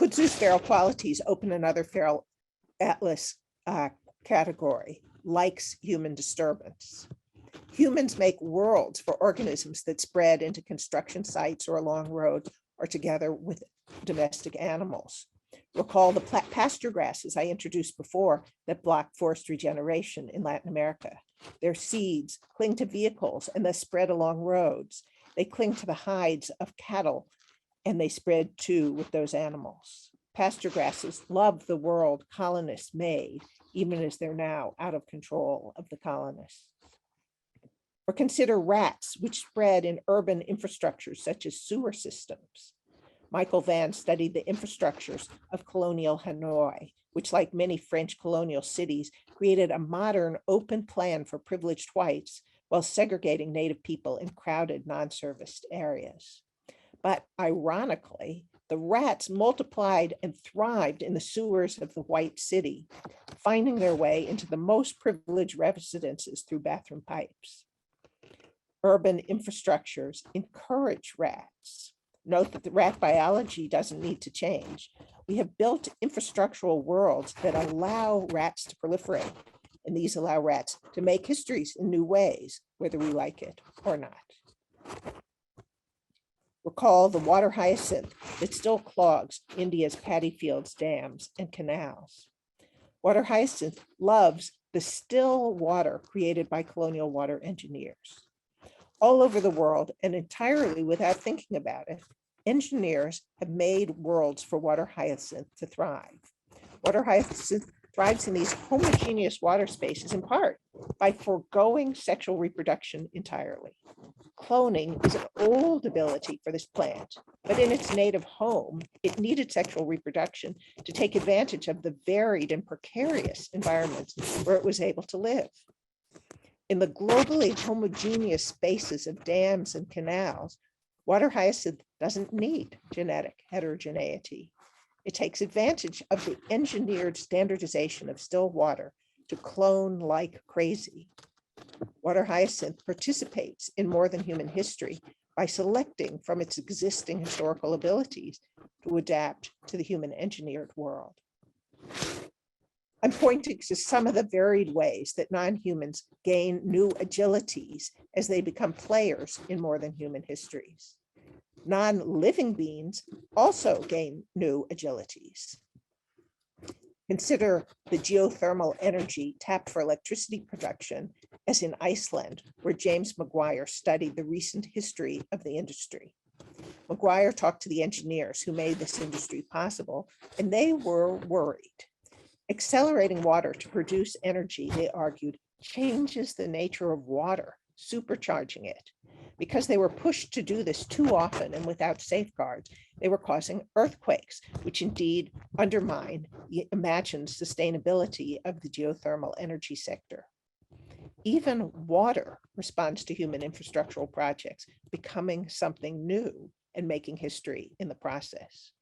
Kudzu's feral qualities open another feral atlas category: likes human disturbance. Humans make worlds for organisms that spread into construction sites or along roads or together with domestic animals. Recall the pasture grasses I introduced before that block forest regeneration in Latin America. Their seeds cling to vehicles and thus spread along roads. They cling to the hides of cattle and they spread too with those animals. Pasture grasses love the world colonists made, even as they're now out of control of the colonists. Or consider rats, which spread in urban infrastructures such as sewer systems. Michael Van studied the infrastructures of colonial Hanoi, which, like many French colonial cities, created a modern open plan for privileged whites while segregating Native people in crowded, non-serviced areas. But ironically, the rats multiplied and thrived in the sewers of the white city, finding their way into the most privileged residences through bathroom pipes. Urban infrastructures encourage rats. Note that the rat biology doesn't need to change. We have built infrastructural worlds that allow rats to proliferate, and these allow rats to make histories in new ways, whether we like it or not. Recall the water hyacinth that still clogs India's paddy fields, dams, and canals. Water hyacinth loves the still water created by colonial water engineers. All over the world, and entirely without thinking about it, engineers have made worlds for water hyacinth to thrive. Water hyacinth thrives in these homogeneous water spaces in part by foregoing sexual reproduction entirely. Cloning is an old ability for this plant, but in its native home, it needed sexual reproduction to take advantage of the varied and precarious environments where it was able to live. In the globally homogeneous spaces of dams and canals, water hyacinth doesn't need genetic heterogeneity. It takes advantage of the engineered standardization of still water to clone like crazy. Water hyacinth participates in more than human history by selecting from its existing historical abilities to adapt to the human engineered world. I'm pointing to some of the varied ways that non-humans gain new agilities as they become players in more than human histories. Non-living beings also gain new agilities. Consider the geothermal energy tapped for electricity production, as in Iceland, where James Maguire studied the recent history of the industry. Maguire talked to the engineers who made this industry possible, and they were worried. Accelerating water to produce energy, they argued, changes the nature of water, supercharging it. Because they were pushed to do this too often and without safeguards, they were causing earthquakes, which indeed undermine the imagined sustainability of the geothermal energy sector. Even water responds to human infrastructural projects, becoming something new and making history in the process.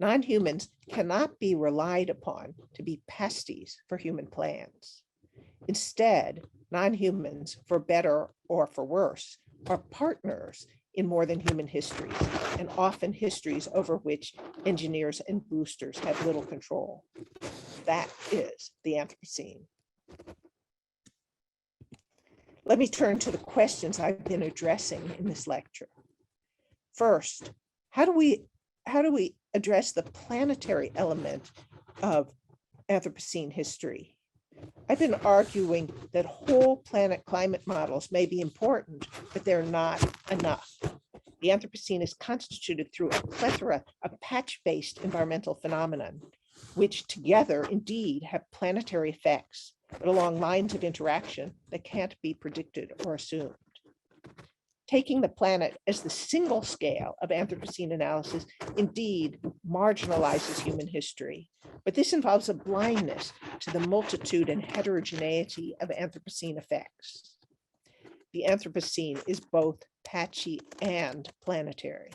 Non-humans cannot be relied upon to be pasties for human plans. Instead, non-humans, for better or for worse, are partners in more than human histories, and often histories over which engineers and boosters have little control. That is the Anthropocene. Let me turn to the questions I've been addressing in this lecture. First, how do we address the planetary element of Anthropocene history? I've been arguing that whole planet climate models may be important, but they're not enough. The Anthropocene is constituted through a plethora of patch-based environmental phenomenon, which together indeed have planetary effects, but along lines of interaction that can't be predicted or assumed. Taking the planet as the single scale of Anthropocene analysis indeed marginalizes human history, but this involves a blindness to the multitude and heterogeneity of Anthropocene effects. The Anthropocene is both patchy and planetary.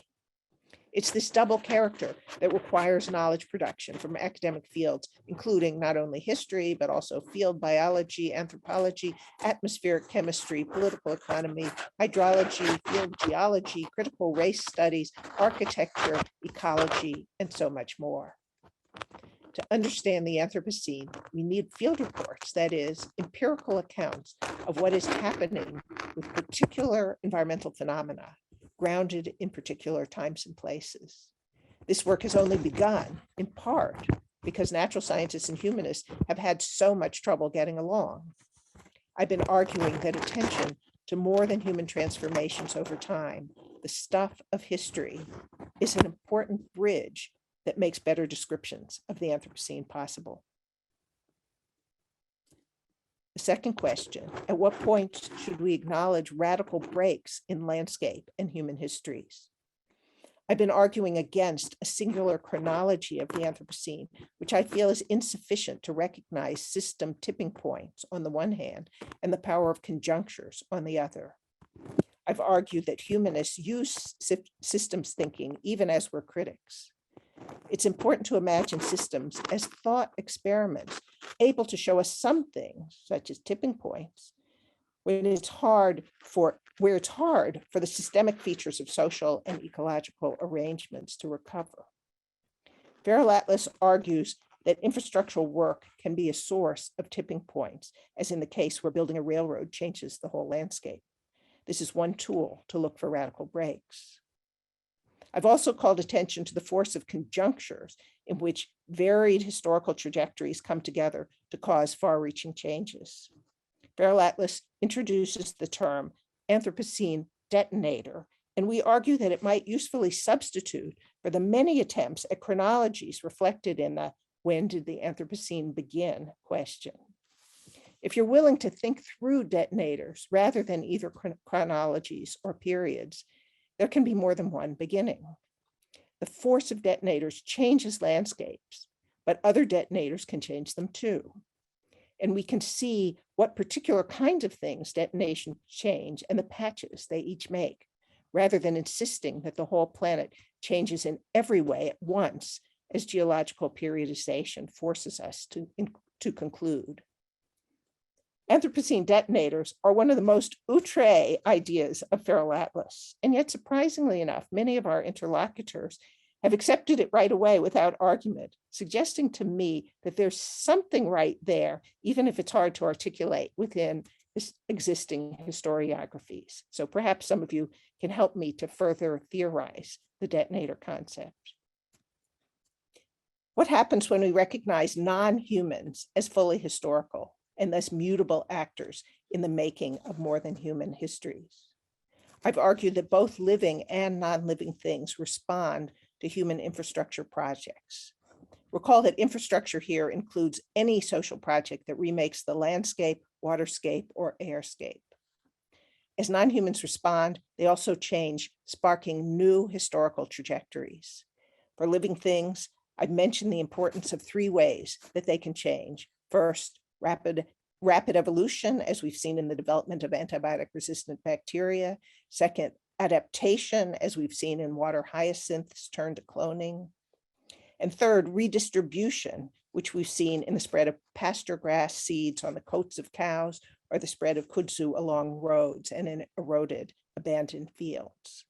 It's this double character that requires knowledge production from academic fields, including not only history, but also field biology, anthropology, atmospheric chemistry, political economy, hydrology, field geology, critical race studies, architecture, ecology, and so much more. To understand the Anthropocene, we need field reports, that is, empirical accounts of what is happening with particular environmental phenomena, grounded in particular times and places. This work has only begun, in part, because natural scientists and humanists have had so much trouble getting along. I've been arguing that attention to more than human transformations over time, the stuff of history, is an important bridge that makes better descriptions of the Anthropocene possible. The second question, at what point should we acknowledge radical breaks in landscape and human histories? I've been arguing against a singular chronology of the Anthropocene, which I feel is insufficient to recognize system tipping points on the one hand and the power of conjunctures on the other. I've argued that humanists use systems thinking even as we're critics. It's important to imagine systems as thought experiments, able to show us some things, such as tipping points, where it's hard for the systemic features of social and ecological arrangements to recover. Feral Atlas argues that infrastructural work can be a source of tipping points, as in the case where building a railroad changes the whole landscape. This is one tool to look for radical breaks. I've also called attention to the force of conjunctures in which varied historical trajectories come together to cause far-reaching changes. Feral Atlas introduces the term Anthropocene detonator, and we argue that it might usefully substitute for the many attempts at chronologies reflected in the "when did the Anthropocene begin" question. If you're willing to think through detonators rather than either chronologies or periods, there can be more than one beginning. The force of detonators changes landscapes, but other detonators can change them too. And we can see what particular kinds of things detonations change and the patches they each make, rather than insisting that the whole planet changes in every way at once, as geological periodization forces us to conclude. Anthropocene detonators are one of the most outre ideas of Feral Atlas, and yet surprisingly enough, many of our interlocutors have accepted it right away without argument, suggesting to me that there's something right there, even if it's hard to articulate within existing historiographies. So perhaps some of you can help me to further theorize the detonator concept. What happens when we recognize non-humans as fully historical and thus mutable actors in the making of more than human histories? I've argued that both living and non-living things respond to human infrastructure projects. Recall that infrastructure here includes any social project that remakes the landscape, waterscape, or airscape. As non-humans respond, they also change, sparking new historical trajectories. For living things, I've mentioned the importance of three ways that they can change. First, rapid evolution, as we've seen in the development of antibiotic-resistant bacteria. Second, adaptation, as we've seen in water hyacinths turned to cloning. And third, redistribution, which we've seen in the spread of pasture grass seeds on the coats of cows, or the spread of kudzu along roads and in eroded, abandoned fields.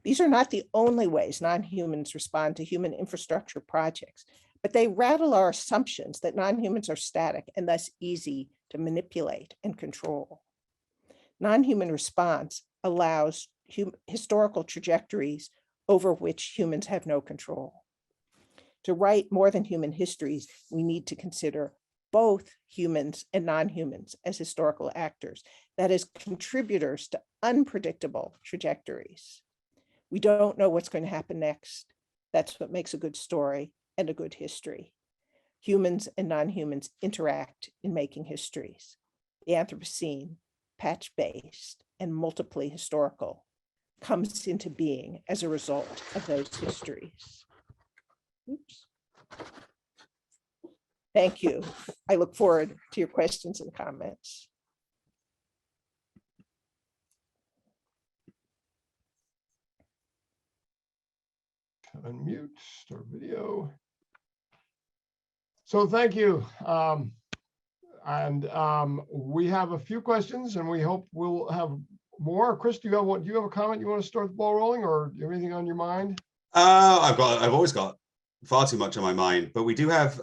These are not the only ways non-humans respond to human infrastructure projects, but they rattle our assumptions that non-humans are static and thus easy to manipulate and control. Non-human response allows historical trajectories over which humans have no control. To write more than human histories, we need to consider both humans and non-humans as historical actors, that is, contributors to unpredictable trajectories. We don't know what's going to happen next. That's what makes a good story and a good history. Humans and non-humans interact in making histories. The Anthropocene, patch-based and multiply historical, comes into being as a result of those histories. Oops. Thank you. I look forward to your questions and comments. Unmute, start video. So thank you. We have a few questions and we hope we'll have more. Chris, do you have a comment you want to start the ball rolling, or do you have anything on your mind? I've always got far too much on my mind, but we do have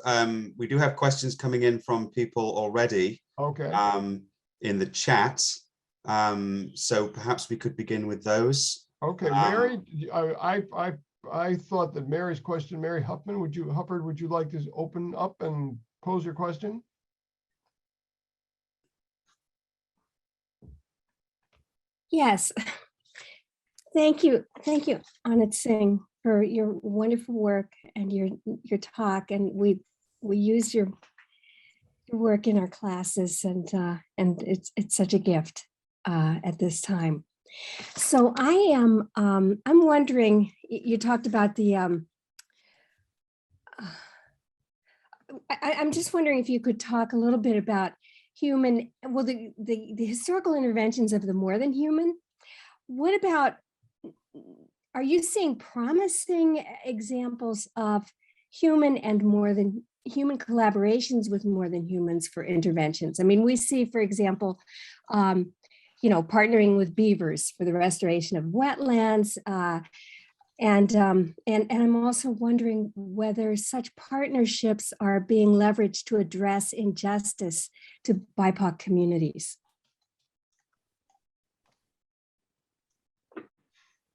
questions coming in from people already. Okay. In the chat. So perhaps we could begin with those. Okay, Mary, I thought that Mary's question, Mary Huffman, would you like to open up and pose your question? Yes. Thank you, Tsing, for your wonderful work and your talk. And we use your work in our classes, and it's such a gift at this time. So I'm wondering, you talked about the I'm just wondering if you could talk a little bit about the historical interventions of the more than human. What about, are you seeing promising examples of human and more than human collaborations with more than humans for interventions? I mean, we see, for example, partnering with beavers for the restoration of wetlands. And I'm also wondering whether such partnerships are being leveraged to address injustice to BIPOC communities.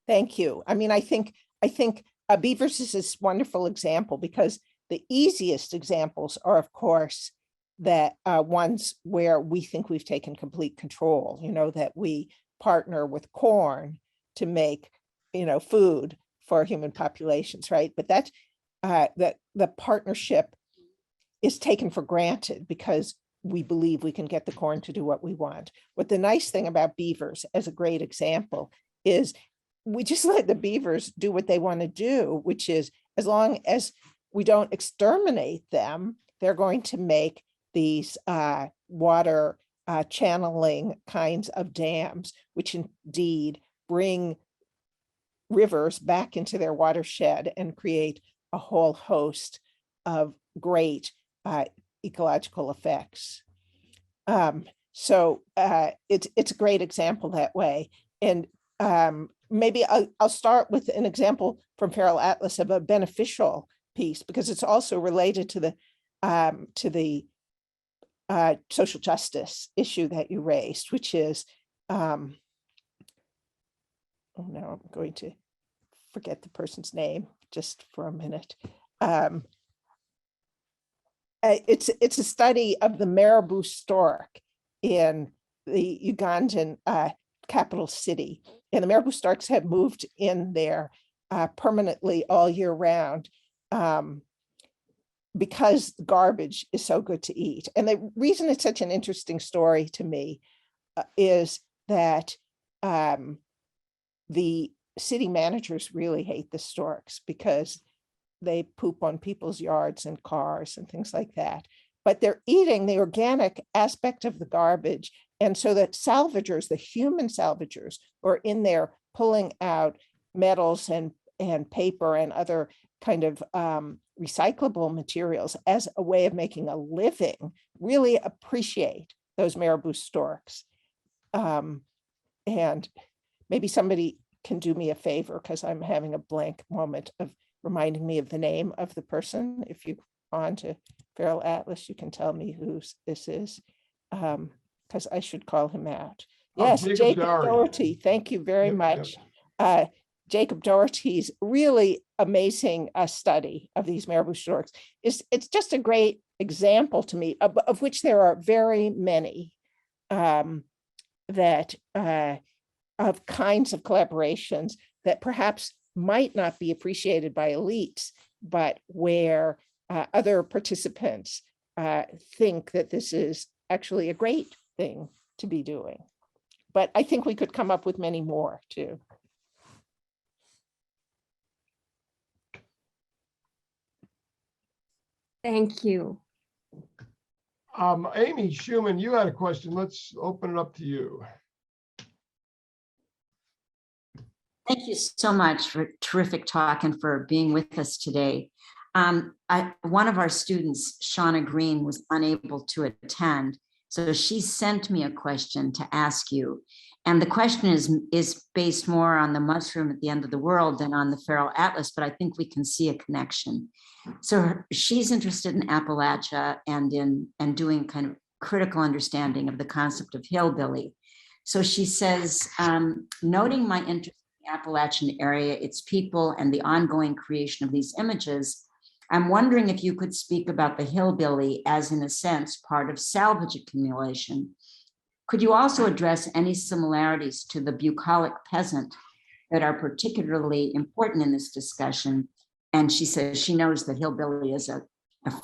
Thank you. I mean, I think beavers is this wonderful example, because the easiest examples are, of course, that ones where we think we've taken complete control, that we partner with corn to make, food for human populations, right? But that's that the partnership is taken for granted because we believe we can get the corn to do what we want. What the nice thing about beavers as a great example is we just let the beavers do what they want to do, which is, as long as we don't exterminate them, they're going to make these water channeling kinds of dams, which indeed bring rivers back into their watershed and create a whole host of great ecological effects. So it's a great example that way. And maybe I'll start with an example from Feral Atlas of a beneficial piece, because it's also related to the social justice issue that you raised, which is, oh no, I'm going to forget the person's name just for a minute. It's a study of the marabou stork in the Ugandan capital city. And the marabou storks have moved in there permanently all year round because garbage is so good to eat. And the reason it's such an interesting story to me is that the city managers really hate the storks because they poop on people's yards and cars and things like that. But they're eating the organic aspect of the garbage. And so that salvagers, the human salvagers, are in there pulling out metals and paper and other kind of recyclable materials as a way of making a living, really appreciate those marabou storks. And maybe somebody can do me a favor, because I'm having a blank moment, of reminding me of the name of the person. If you on to Feral Atlas, you can tell me who this is, because I should call him out. Yes, Jacob Doherty. Thank you very much. Yep. Jacob Doherty's really amazing study of these marabou storks it's just a great example to me, of which there are very many, that of kinds of collaborations that perhaps might not be appreciated by elites, but where other participants think that this is actually a great thing to be doing. But I think we could come up with many more too. Thank you. Amy Schumann, you had a question. Let's open it up to you. Thank you so much for a terrific talk and for being with us today. One of our students, Shauna Green, was unable to attend, so she sent me a question to ask you. And the question is based more on the mushroom at the end of the world than on the feral atlas, but I think we can see a connection. So she's interested in Appalachia and doing kind of critical understanding of the concept of hillbilly. So she says, noting my interest in the Appalachian area, its people, and the ongoing creation of these images, I'm wondering if you could speak about the hillbilly as, in a sense, part of salvage accumulation. Could you also address any similarities to the bucolic peasant that are particularly important in this discussion? And she says she knows that hillbilly is a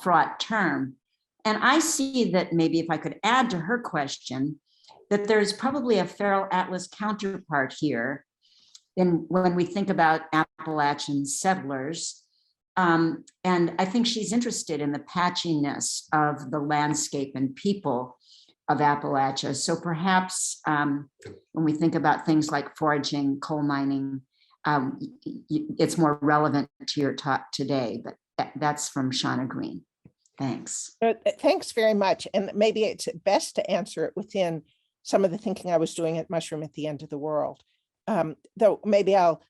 fraught term. And I see that maybe if I could add to her question, that there's probably a feral atlas counterpart here when we think about Appalachian settlers. And I think she's interested in the patchiness of the landscape and people of Appalachia. So perhaps when we think about things like foraging, coal mining, it's more relevant to your talk today, but that's from Shauna Green. Thanks. Thanks very much. And maybe it's best to answer it within some of the thinking I was doing at Mushroom at the End of the World. Though maybe I'll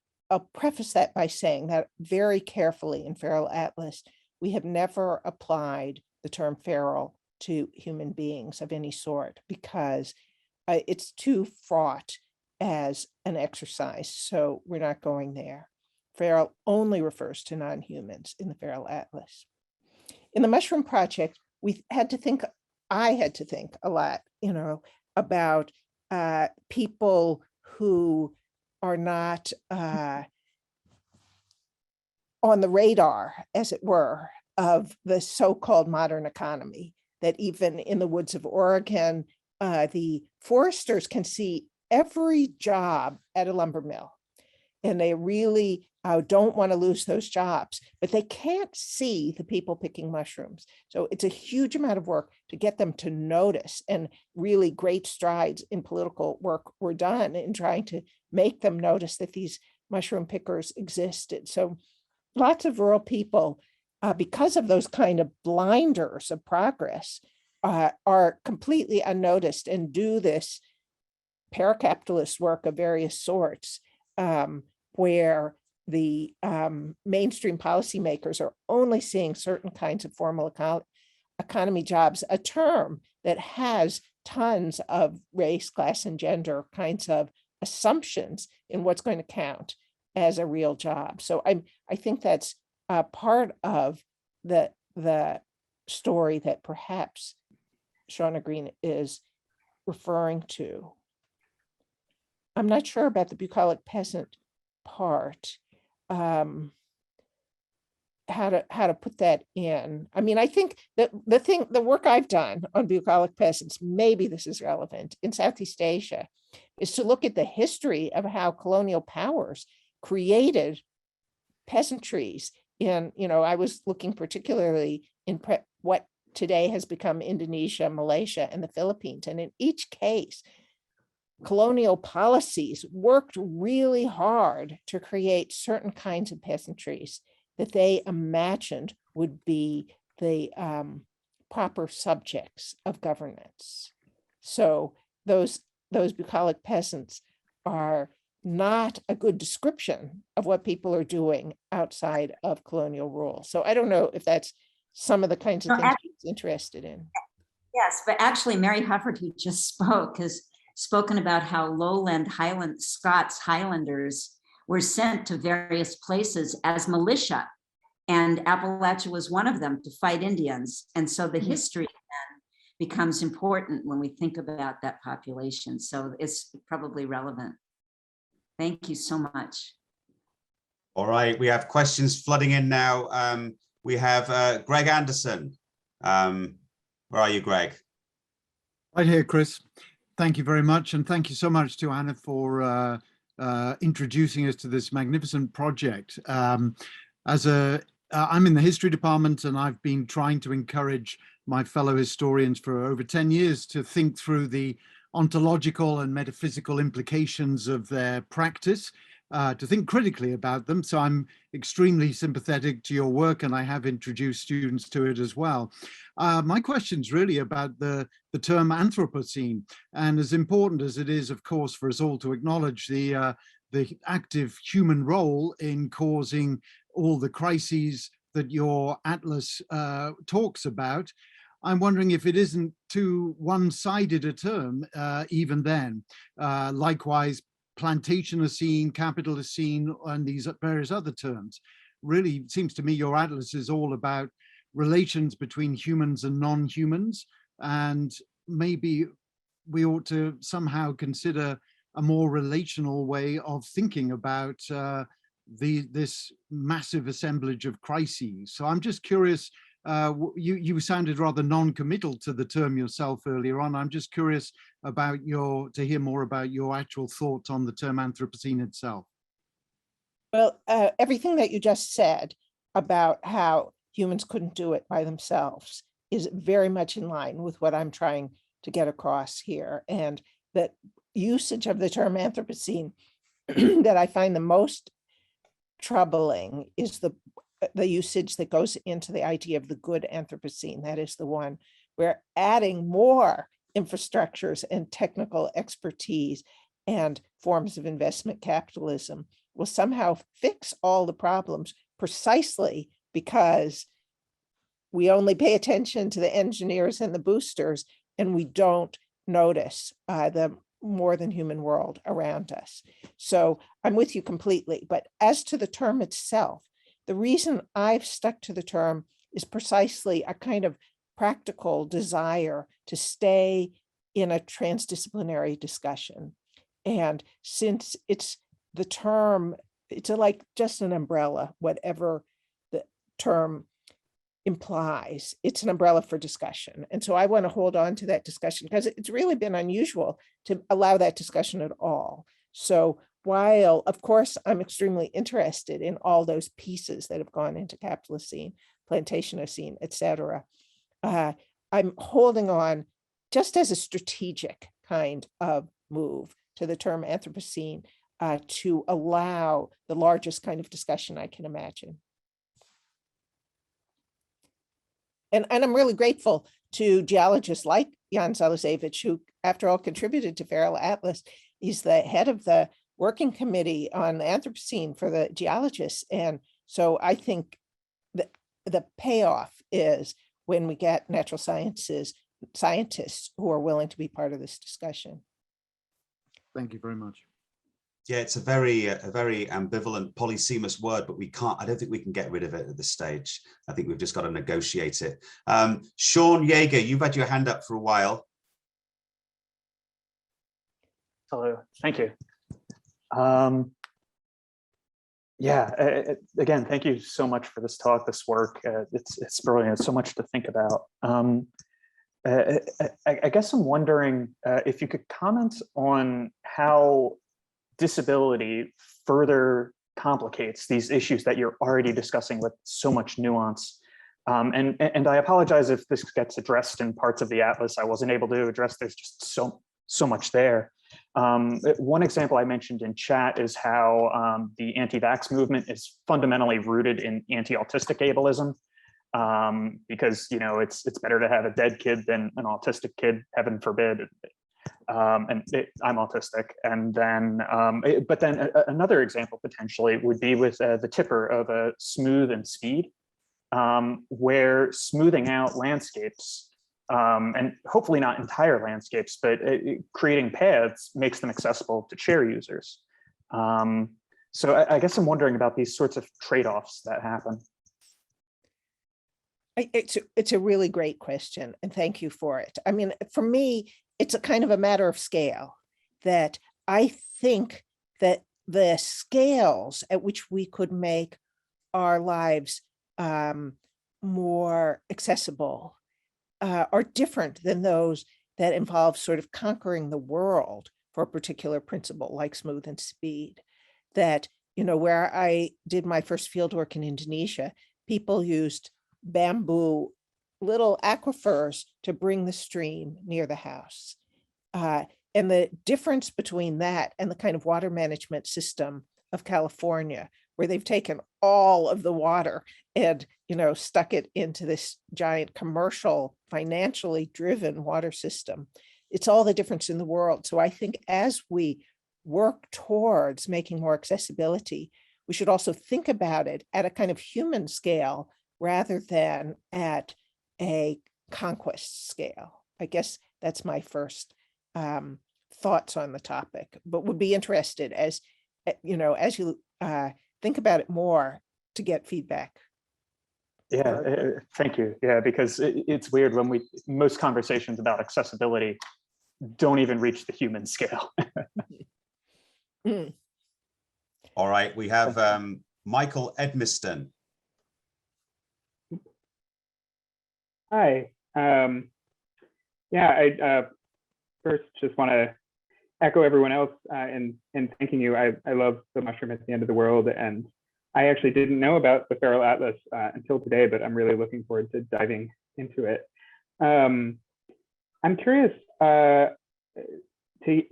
preface that by saying that very carefully in Feral Atlas, we have never applied the term feral to human beings of any sort because it's too fraught as an exercise. So we're not going there. Feral only refers to non-humans in the Feral Atlas. In the Mushroom Project, I had to think a lot, about people who are not on the radar, as it were, of the so-called modern economy, that even in the woods of Oregon, the foresters can see every job at a lumber mill, and they really don't want to lose those jobs, but they can't see the people picking mushrooms. So it's a huge amount of work to get them to notice, and really great strides in political work were done in trying to make them notice that these mushroom pickers existed. So lots of rural people, because of those kind of blinders of progress, are completely unnoticed and do this paracapitalist work of various sorts, where the mainstream policymakers are only seeing certain kinds of formal economy jobs, a term that has tons of race, class, and gender kinds of assumptions in what's going to count as a real job. So I think that's part of the story that perhaps Shauna Green is referring to. I'm not sure about the bucolic peasant part, how to put that in. I mean, I think that the work I've done on bucolic peasants, maybe this is relevant, in Southeast Asia, is to look at the history of how colonial powers created peasantries in, I was looking particularly in what today has become Indonesia, Malaysia, and the Philippines. And in each case, colonial policies worked really hard to create certain kinds of peasantries that they imagined would be the proper subjects of governance. So those bucolic peasants are not a good description of what people are doing outside of colonial rule. So I don't know if that's some of the kinds of things he's interested in. Yes, but actually Mary Hufford, who just spoke, has spoken about how lowland Scots Highlanders were sent to various places as militia, and Appalachia was one of them, to fight Indians. And so the history then becomes important when we think about that population. So it's probably relevant. Thank you so much. All right, we have questions flooding in now. We have Greg Anderson. Where are you, Greg? Right here, Chris. Thank you very much. And thank you so much to Anna for introducing us to this magnificent project. As a I'm in the history department, and I've been trying to encourage my fellow historians for over 10 years to think through the ontological and metaphysical implications of their practice, to think critically about them. So I'm extremely sympathetic to your work, and I have introduced students to it as well. My question's really about the term Anthropocene, and as important as it is, of course, for us all to acknowledge the active human role in causing all the crises that your atlas talks about, I'm wondering if it isn't too one-sided a term even then. Likewise, Plantationocene, Capitalocene, and these various other terms. Really, it seems to me your atlas is all about relations between humans and non-humans, and maybe we ought to somehow consider a more relational way of thinking about this massive assemblage of crises. So I'm just curious, you sounded rather non-committal to the term yourself earlier on. I'm just curious about to hear more about your actual thoughts on the term Anthropocene itself. Well, everything that you just said about how humans couldn't do it by themselves is very much in line with what I'm trying to get across here. And that usage of the term Anthropocene that I find the most troubling is the usage that goes into the idea of the good Anthropocene. That is the one where adding more infrastructures and technical expertise and forms of investment capitalism will somehow fix all the problems, precisely because we only pay attention to the engineers and the boosters, and we don't notice the more than human world around us. So I'm with you completely. But as to the term itself, the reason I've stuck to the term is precisely a kind of practical desire to stay in a transdisciplinary discussion. And since it's the term, it's like just an umbrella, whatever the term implies, it's an umbrella for discussion. And so I want to hold on to that discussion because it's really been unusual to allow that discussion at all. So while, of course, I'm extremely interested in all those pieces that have gone into Capitalocene, Plantationocene, et cetera, I'm holding on just as a strategic kind of move to the term Anthropocene to allow the largest kind of discussion I can imagine. And I'm really grateful to geologists like Jan Zalazevich, who, after all, contributed to Feral Atlas. He's the head of the working committee on the Anthropocene for the geologists. And so I think that the payoff is when we get natural sciences scientists who are willing to be part of this discussion. Thank you very much. Yeah, it's a very ambivalent, polysemous word, but I don't think we can get rid of it at this stage. I think we've just got to negotiate it. Sean Yeager, you've had your hand up for a while. Hello, thank you. Again, thank you so much for this talk, this work. It's brilliant, so much to think about. I guess I'm wondering if you could comment on how disability further complicates these issues that you're already discussing with so much nuance. And I apologize if this gets addressed in parts of the atlas I wasn't able to address. There's just so much there. One example I mentioned in chat is how the anti-vax movement is fundamentally rooted in anti-autistic ableism, because it's better to have a dead kid than an autistic kid, heaven forbid. I'm autistic, and then but then another example potentially would be with the tipper of Smooth and Speed, where smoothing out landscapes, and hopefully not entire landscapes, but creating paths makes them accessible to chair users. So I guess I'm wondering about these sorts of trade-offs that happen. It's a really great question, and thank you for it. I mean, for me, it's a kind of a matter of scale, that I think that the scales at which we could make our lives more accessible are different than those that involve sort of conquering the world for a particular principle, like Smooth and Speed. That, where I did my first field work in Indonesia, people used bamboo little aquifers to bring the stream near the house. And the difference between that and the kind of water management system of California, where they've taken all of the water and, stuck it into this giant commercial, financially driven water system. It's all the difference in the world. So I think as we work towards making more accessibility, we should also think about it at a kind of human scale rather than at a conquest scale. I guess that's my first thoughts on the topic, but would be interested as you think about it more to get feedback. Yeah, thank you. Yeah, because it's weird when most conversations about accessibility don't even reach the human scale. All right, we have Michael Edmiston. Hi. I first just want to echo everyone else in thanking you. I love the mushroom at the end of the world, and I actually didn't know about the Feral Atlas until today, but I'm really looking forward to diving into it. I'm curious to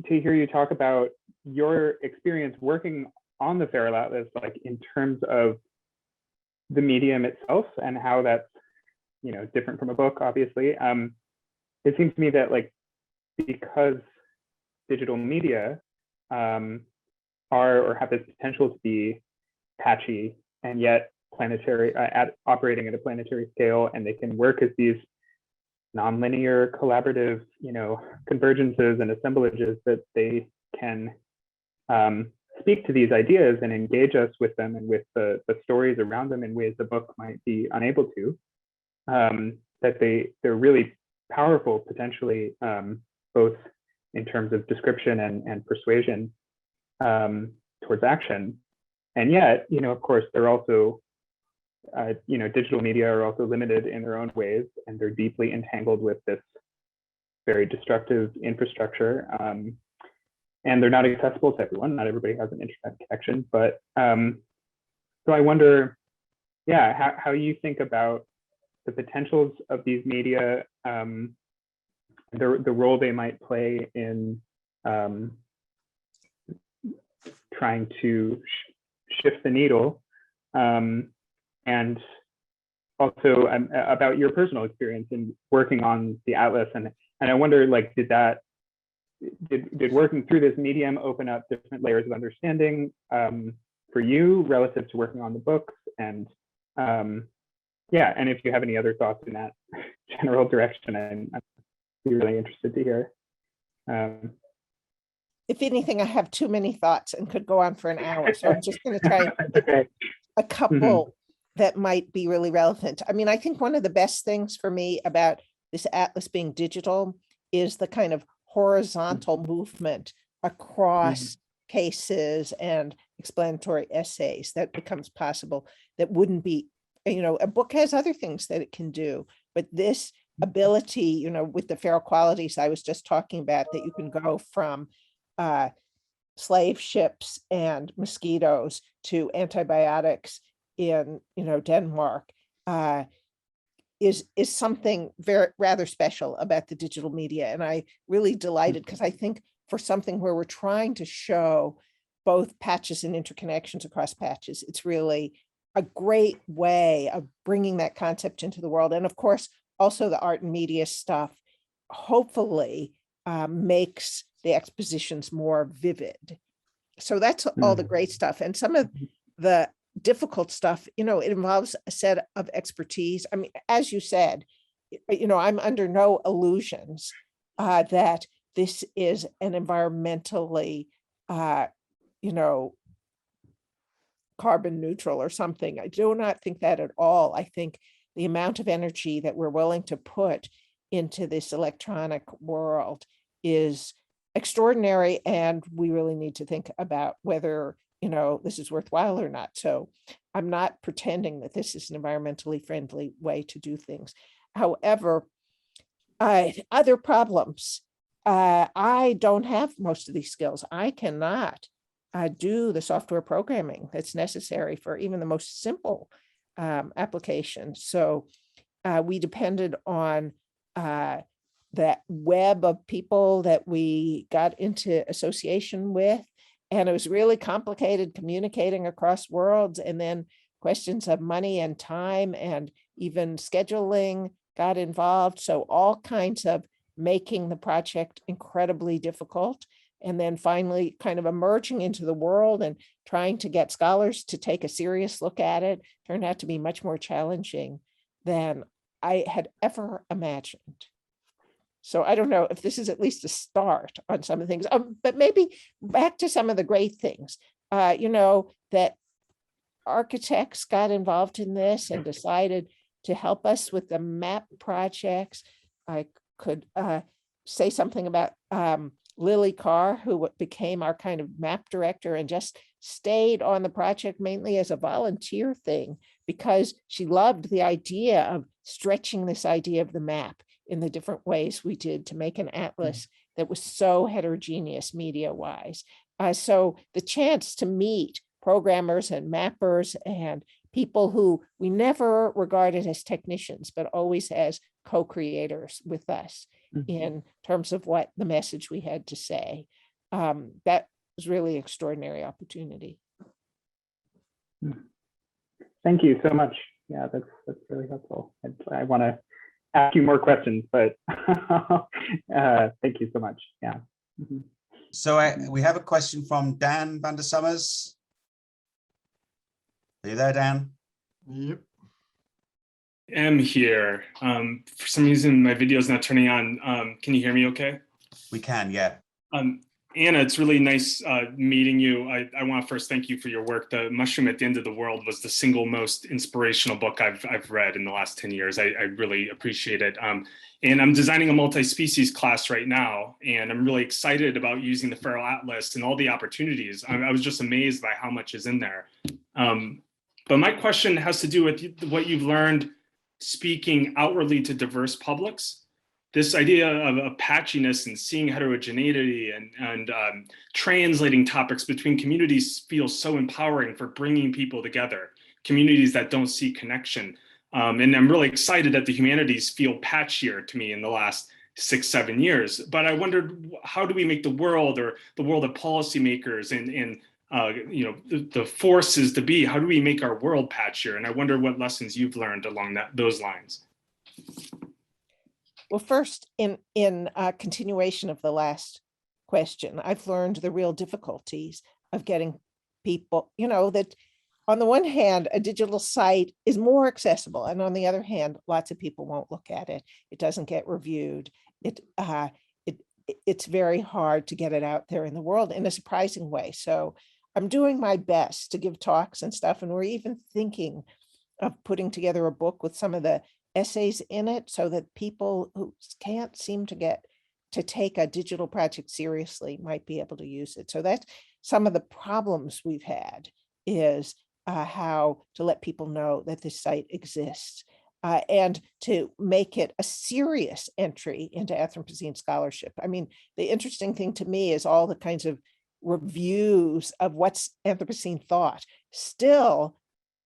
hear you talk about your experience working on the Feral Atlas, like in terms of the medium itself and how that's different from a book, obviously. It seems to me that because digital media are or have this potential to be patchy and yet planetary, operating at a planetary scale, and they can work as these nonlinear collaborative convergences and assemblages, that they can speak to these ideas and engage us with them and with the stories around them in ways the book might be unable to. That they're really powerful potentially, both in terms of description and persuasion towards action. And yet, of course, they're also, digital media are also limited in their own ways, and they're deeply entangled with this very destructive infrastructure. And they're not accessible to everyone. Not everybody has an internet connection, but so I wonder, how you think about the potentials of these media, the role they might play in trying to shift the needle, and also about your personal experience in working on the Atlas. And I wonder, did working through this medium open up different layers of understanding for you relative to working on the books? And and if you have any other thoughts in that general direction, I'd be really interested to hear. If anything, I have too many thoughts and could go on for an hour. So I'm just going to try a couple that might be really relevant. I mean, I think one of the best things for me about this Atlas being digital is the kind of horizontal movement across cases and explanatory essays that becomes possible, that wouldn't be, a book has other things that it can do, but this ability, with the feral qualities I was just talking about, that you can go from slave ships and mosquitoes to antibiotics in, Denmark, is something rather special about the digital media. And I really delighted, because I think for something where we're trying to show both patches and interconnections across patches, it's really a great way of bringing that concept into the world. And of course, also the art and media stuff hopefully makes the expositions more vivid. So that's all the great stuff. And some of the difficult stuff, it involves a set of expertise. I mean, as you said, I'm under no illusions that this is an environmentally, carbon neutral or something. I do not think that at all. I think the amount of energy that we're willing to put into this electronic world is extraordinary, and we really need to think about whether this is worthwhile or not. So I'm not pretending that this is an environmentally friendly way to do things. However, other problems. I don't have most of these skills. I cannot do the software programming that's necessary for even the most simple application. So we depended on that web of people that we got into association with. And it was really complicated communicating across worlds, and then questions of money and time and even scheduling got involved. So all kinds of making the project incredibly difficult. And then finally kind of emerging into the world and trying to get scholars to take a serious look at it turned out to be much more challenging than I had ever imagined. So I don't know if this is at least a start on some of the things, but maybe back to some of the great things, that architects got involved in this and decided to help us with the map projects. I could say something about Lily Carr, who became our kind of map director and just stayed on the project mainly as a volunteer thing because she loved the idea of stretching this idea of the map in the different ways we did to make an atlas that was so heterogeneous media-wise. So the chance to meet programmers and mappers and people who we never regarded as technicians, but always as co-creators with us in terms of what the message we had to say. That was really extraordinary opportunity. Thank you so much. Yeah, that's really helpful. I want to ask you more questions, but thank you so much. Yeah. So we have a question from Dan van der Summers. Are you there, Dan? Yep. Am here. For some reason, my video is not turning on. Can you hear me okay? We can, yeah. Anna, it's really nice meeting you. I want to first thank you for your work. The Mushroom at the End of the World was the single most inspirational book I've read in the last 10 years. I really appreciate it. And I'm designing a multi-species class right now, and I'm really excited about using the Feral Atlas and all the opportunities. I was just amazed by how much is in there. But my question has to do with what you've learned speaking outwardly to diverse publics. This idea of patchiness and seeing heterogeneity and translating topics between communities feels so empowering for bringing people together, communities that don't see connection. And I'm really excited that the humanities feel patchier to me in the last 6-7 years. But I wondered, how do we make the world, or the world of policymakers and the forces to be, how do we make our world patchier? And I wonder what lessons you've learned along those lines. Well, first, in continuation of the last question, I've learned the real difficulties of getting people, that on the one hand, a digital site is more accessible, and on the other hand, lots of people won't look at it. It doesn't get reviewed. It's very hard to get it out there in the world in a surprising way. So I'm doing my best to give talks and stuff, and we're even thinking of putting together a book with some of the essays in it so that people who can't seem to get to take a digital project seriously might be able to use it. So that's some of the problems we've had, is how to let people know that this site exists and to make it a serious entry into Anthropocene scholarship. I mean, the interesting thing to me is all the kinds of reviews of what's Anthropocene thought still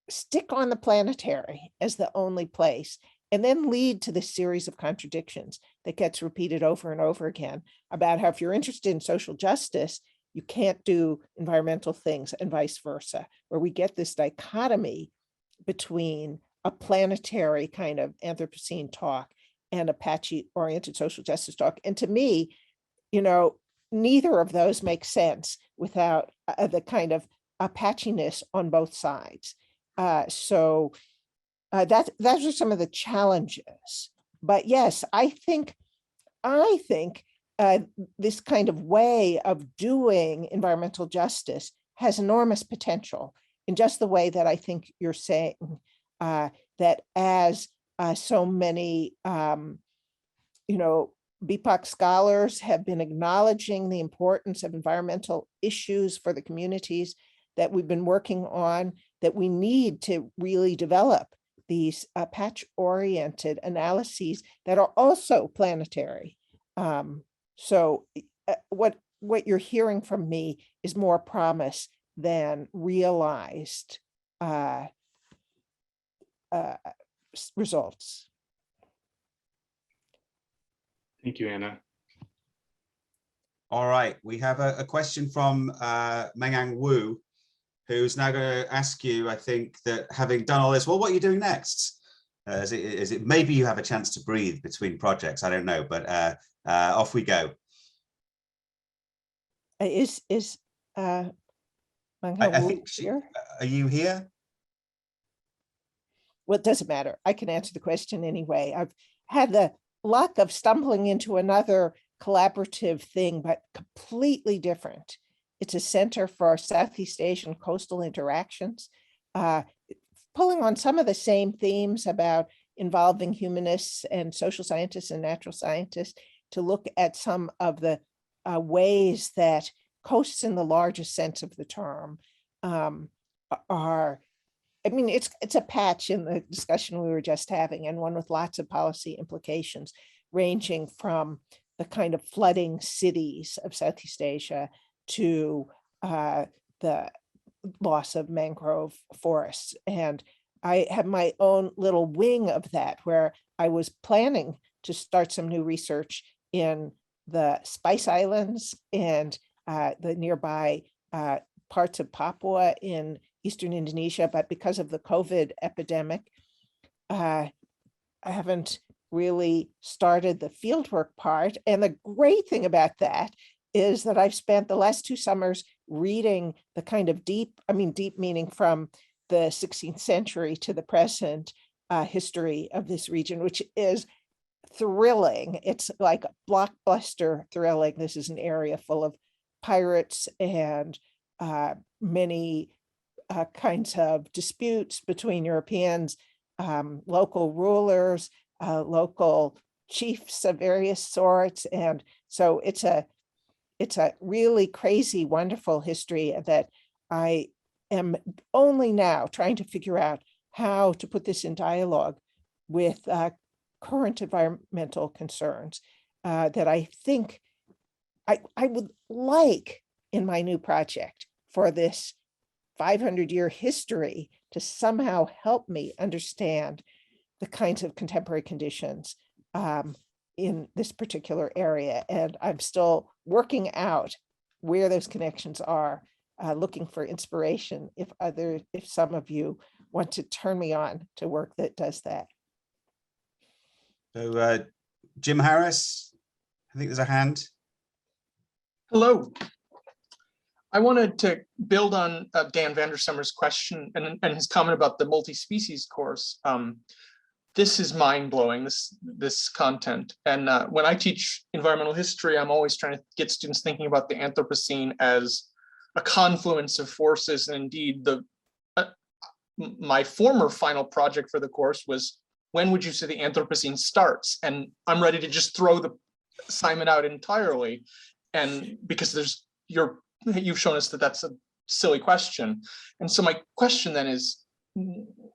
stick on the planetary as the only place, and then lead to this series of contradictions that gets repeated over and over again about how if you're interested in social justice, you can't do environmental things, and vice versa, where we get this dichotomy between a planetary kind of Anthropocene talk and Apache-oriented social justice talk. And to me, neither of those make sense without the kind of Patchiness on both sides. So those are some of the challenges. But yes, I think this kind of way of doing environmental justice has enormous potential in just the way that I think you're saying, that as so many, BIPOC scholars have been acknowledging the importance of environmental issues for the communities that we've been working on, that we need to really develop these patch-oriented analyses that are also planetary. So what you're hearing from me is more promise than realized results. Thank you, Anna. All right, we have a question from Mengang Wu, who's now going to ask you, I think, that having done all this, well, what are you doing next? Is it maybe you have a chance to breathe between projects? I don't know, but off we go. Is I Mengang Wu think here? Are you here? Well, it doesn't matter. I can answer the question anyway. I've had the luck of stumbling into another collaborative thing, but completely different. It's a center for Southeast Asian coastal interactions, pulling on some of the same themes about involving humanists and social scientists and natural scientists to look at some of the ways that coasts in the largest sense of the term are, I mean, it's a patch in the discussion we were just having, and one with lots of policy implications, ranging from the kind of flooding cities of Southeast Asia to the loss of mangrove forests. And I have my own little wing of that, where I was planning to start some new research in the Spice Islands and the nearby parts of Papua in Eastern Indonesia, but because of the COVID epidemic, I haven't really started the fieldwork part. And the great thing about that is that I've spent the last 2 summers reading the kind of deep meaning from the 16th century to the present history of this region, which is thrilling. It's like blockbuster thrilling. This is an area full of pirates and many kinds of disputes between Europeans, local rulers, local chiefs of various sorts. And so it's a really crazy, wonderful history that I am only now trying to figure out how to put this in dialogue with current environmental concerns that I think I would like in my new project for this 500-year history to somehow help me understand the kinds of contemporary conditions in this particular area. And I'm still working out where those connections are, looking for inspiration if some of you want to turn me on to work that does that. So Jim Harris, I think there's a hand. Hello. I wanted to build on Dan Vandersummer's question and his comment about the multi-species course. This is mind-blowing, this content. And when I teach environmental history, I'm always trying to get students thinking about the Anthropocene as a confluence of forces. And indeed, my former final project for the course was, when would you say the Anthropocene starts? And I'm ready to just throw the assignment out entirely. And because you've shown us that that's a silly question. And so my question then is,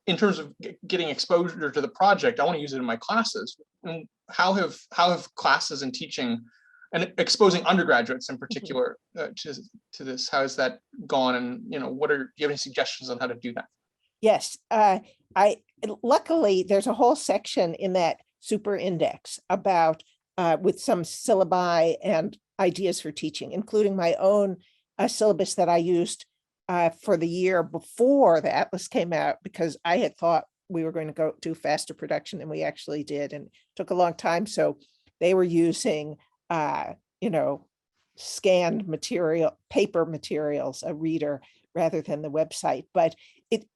in terms of getting exposure to the project, I want to use it in my classes. And how have classes and teaching and exposing undergraduates in particular to this, how has that gone? And do you have any suggestions on how to do that? Yes, luckily there's a whole section in that super index about with some syllabi and ideas for teaching, including my own syllabus that I used for the year before the Atlas came out, because I had thought we were going to go do faster production than we actually did, and it took a long time. So they were using, scanned material, paper materials, a reader rather than the website. But it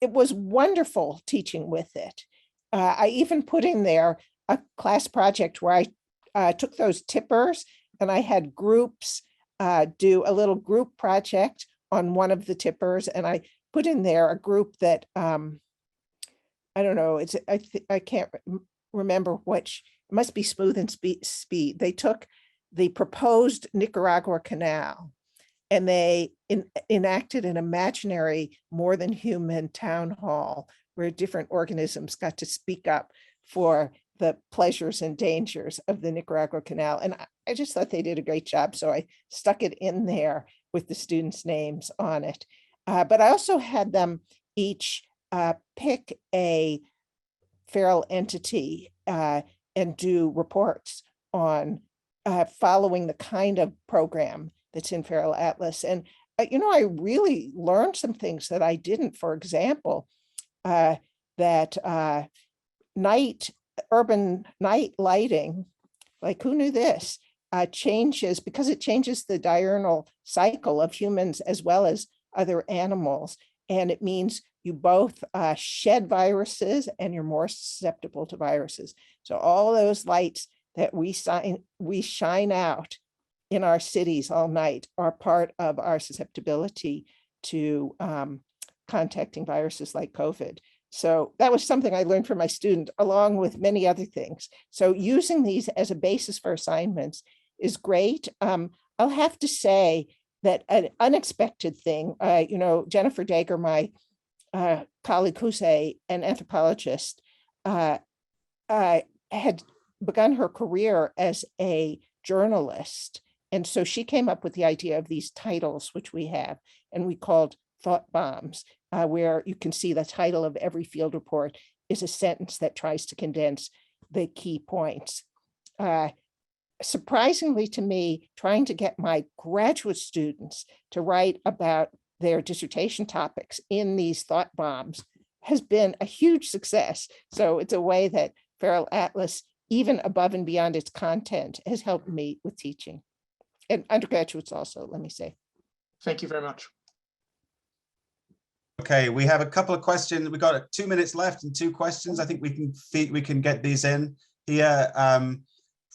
was wonderful teaching with it. I even put in there a class project where I took those tippers and I had groups do a little group project on one of the tippers, and I put in there a group that I don't know. I can't remember which. It must be Smooth and Speed. They took the proposed Nicaragua Canal, and they enacted an imaginary more than human town hall where different organisms got to speak up for the pleasures and dangers of the Nicaragua Canal. And I just thought they did a great job. So I stuck it in there with the students' names on it. But I also had them each pick a feral entity and do reports on following the kind of program that's in Feral Atlas. And, I really learned some things that I didn't. For example, that urban night lighting, like who knew this, changes, because it changes the diurnal cycle of humans as well as other animals. And it means you both shed viruses and you're more susceptible to viruses. So all those lights that we shine out in our cities all night are part of our susceptibility to contacting viruses like COVID. So that was something I learned from my student, along with many other things. So using these as a basis for assignments is great. I'll have to say that an unexpected thing, Jennifer Dager, my colleague who's an anthropologist, had begun her career as a journalist. And so she came up with the idea of these titles, which we have, and we called thought bombs, where you can see the title of every field report is a sentence that tries to condense the key points. Surprisingly to me, trying to get my graduate students to write about their dissertation topics in these thought bombs has been a huge success. So it's a way that Feral Atlas, even above and beyond its content, has helped me with teaching. And undergraduates also, let me say. Thank you very much. Okay, we have a couple of questions. We've got 2 minutes left and 2 questions. I think we can get these in here.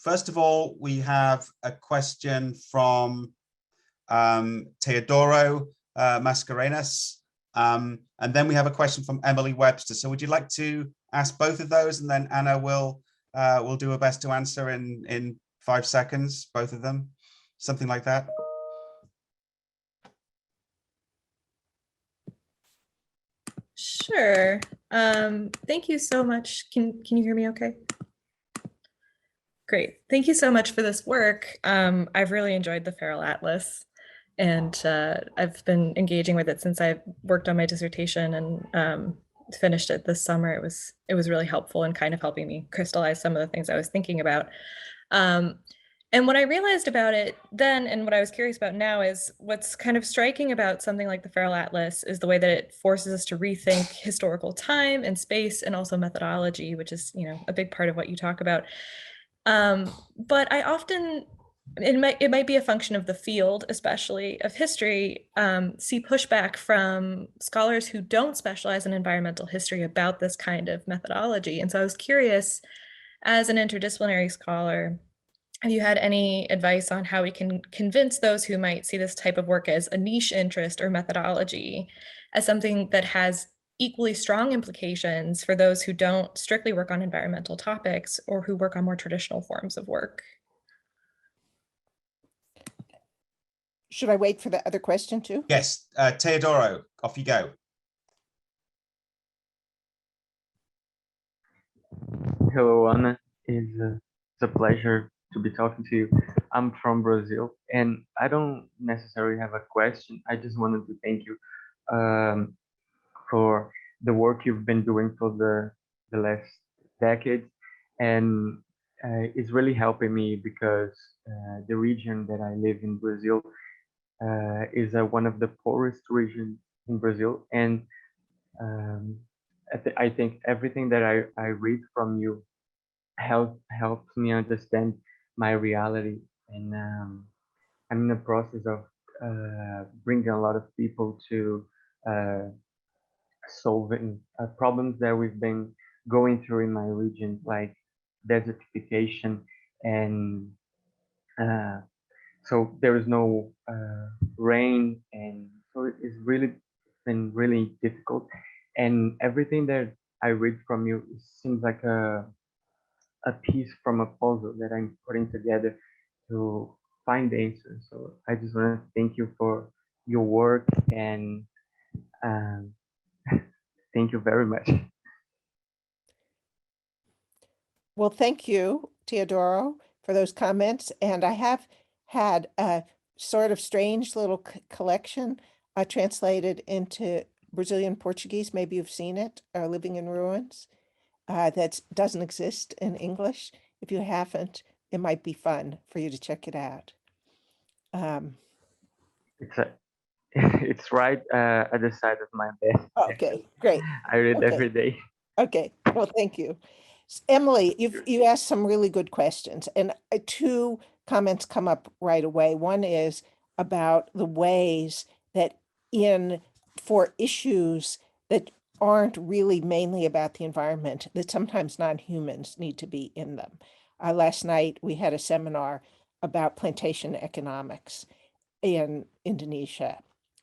First of all, we have a question from Teodoro Mascarenas, and then we have a question from Emily Webster. So would you like to ask both of those, and then Anna will do her best to answer in 5 seconds, both of them, something like that? Sure. Thank you so much. Can you hear me okay? Great. Thank you so much for this work. I've really enjoyed the Feral Atlas, and I've been engaging with it since I worked on my dissertation and finished it this summer. It was really helpful in kind of helping me crystallize some of the things I was thinking about. And what I realized about it then, and what I was curious about now, is what's kind of striking about something like the Feral Atlas is the way that it forces us to rethink historical time and space, and also methodology, which is, a big part of what you talk about. But I often, it might be a function of the field, especially of history, see pushback from scholars who don't specialize in environmental history about this kind of methodology. And so I was curious, as an interdisciplinary scholar, have you had any advice on how we can convince those who might see this type of work as a niche interest or methodology as something that has equally strong implications for those who don't strictly work on environmental topics or who work on more traditional forms of work? Should I wait for the other question too? Yes, Teodoro, off you go. Hello, Anna. It's a pleasure to be talking to you. I'm from Brazil, and I don't necessarily have a question. I just wanted to thank you for the work you've been doing for the last decade, and it's really helping me because the region that I live in, Brazil, is one of the poorest regions in Brazil, and I think everything that I read from you helps me understand my reality, and I'm in the process of bringing a lot of people to solving problems that we've been going through in my region, like desertification, and so there is no rain, and so it's really been really difficult. And everything that I read from you seems like a piece from a puzzle that I'm putting together to find the answer. So I just want to thank you for your work, and thank you very much. Well, thank you, Teodoro, for those comments. And I have had a sort of strange little collection translated into Brazilian Portuguese. Maybe you've seen it, Living in Ruins. That doesn't exist in English. If you haven't, it might be fun for you to check it out. It's right at the side of my bed. Okay, great. I read Okay. every day. Okay, well, thank you. Emily, you asked some really good questions, and two comments come up right away. One is about the ways that for issues that aren't really mainly about the environment, that sometimes non-humans need to be in them. Last night, we had a seminar about plantation economics in Indonesia,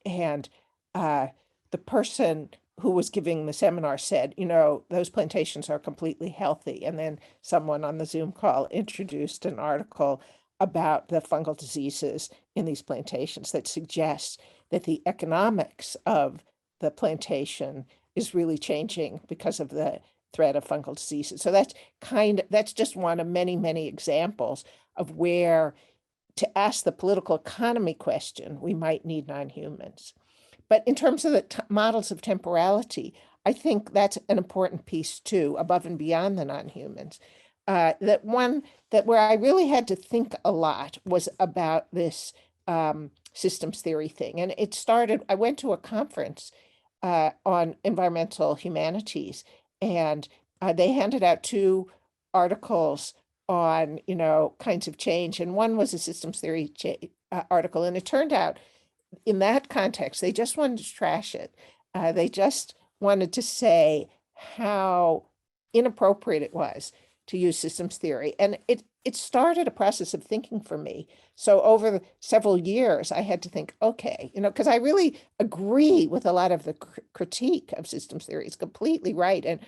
and the person who was giving the seminar said, you know, those plantations are completely healthy. And then someone on the Zoom call introduced an article about the fungal diseases in these plantations that suggests that the economics of the plantation is really changing because of the threat of fungal diseases. So that's just one of many, many examples of where, to ask the political economy question, we might need non-humans. But in terms of the models of temporality, I think that's an important piece too, above and beyond the non-humans. That where I really had to think a lot was about this systems theory thing. And it started, I went to a conference on environmental humanities, and they handed out 2 articles on, you know, kinds of change. And one was a systems theory article. And it turned out in that context, they just wanted to trash it. They just wanted to say how inappropriate it was to use systems theory. And it started a process of thinking for me. So over several years, I had to think, okay, you know, because I really agree with a lot of the critique of systems theory. It's completely right. And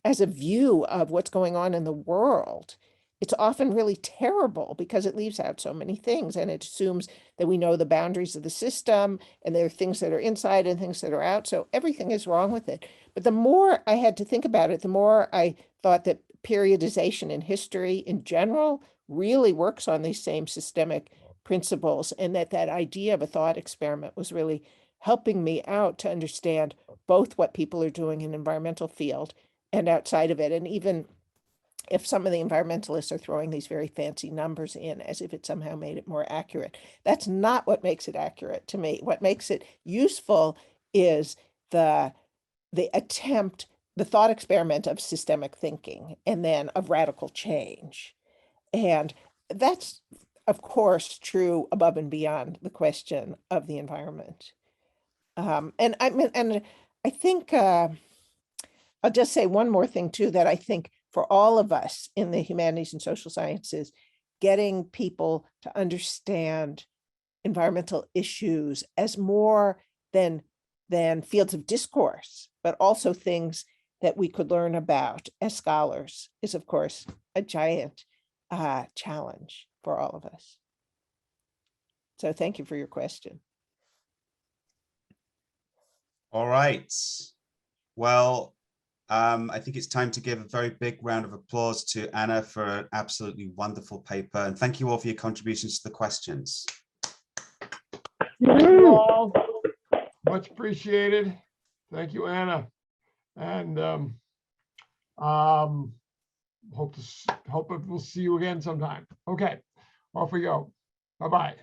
as a view of what's going on in the world, it's often really terrible because it leaves out so many things, and it assumes that we know the boundaries of the system, and there are things that are inside and things that are out. So everything is wrong with it. But the more I had to think about it, the more I thought that periodization in history in general really works on these same systemic principles, and that idea of a thought experiment was really helping me out to understand both what people are doing in the environmental field and outside of it. And even if some of the environmentalists are throwing these very fancy numbers in as if it somehow made it more accurate, that's not what makes it accurate to me. What makes it useful is the attempt, the thought experiment of systemic thinking, and then of radical change. And that's, of course, true above and beyond the question of the environment. And I think I'll just say one more thing too, that I think for all of us in the humanities and social sciences, getting people to understand environmental issues as more than fields of discourse, but also things that we could learn about as scholars is, of course, a giant challenge for all of us. So thank you for your question. All right. Well, I think it's time to give a very big round of applause to Anna for an absolutely wonderful paper. And thank you all for your contributions to the questions. Thank you all. Much appreciated. Thank you, Anna. And hope we'll see you again sometime. Okay, off we go. Bye-bye.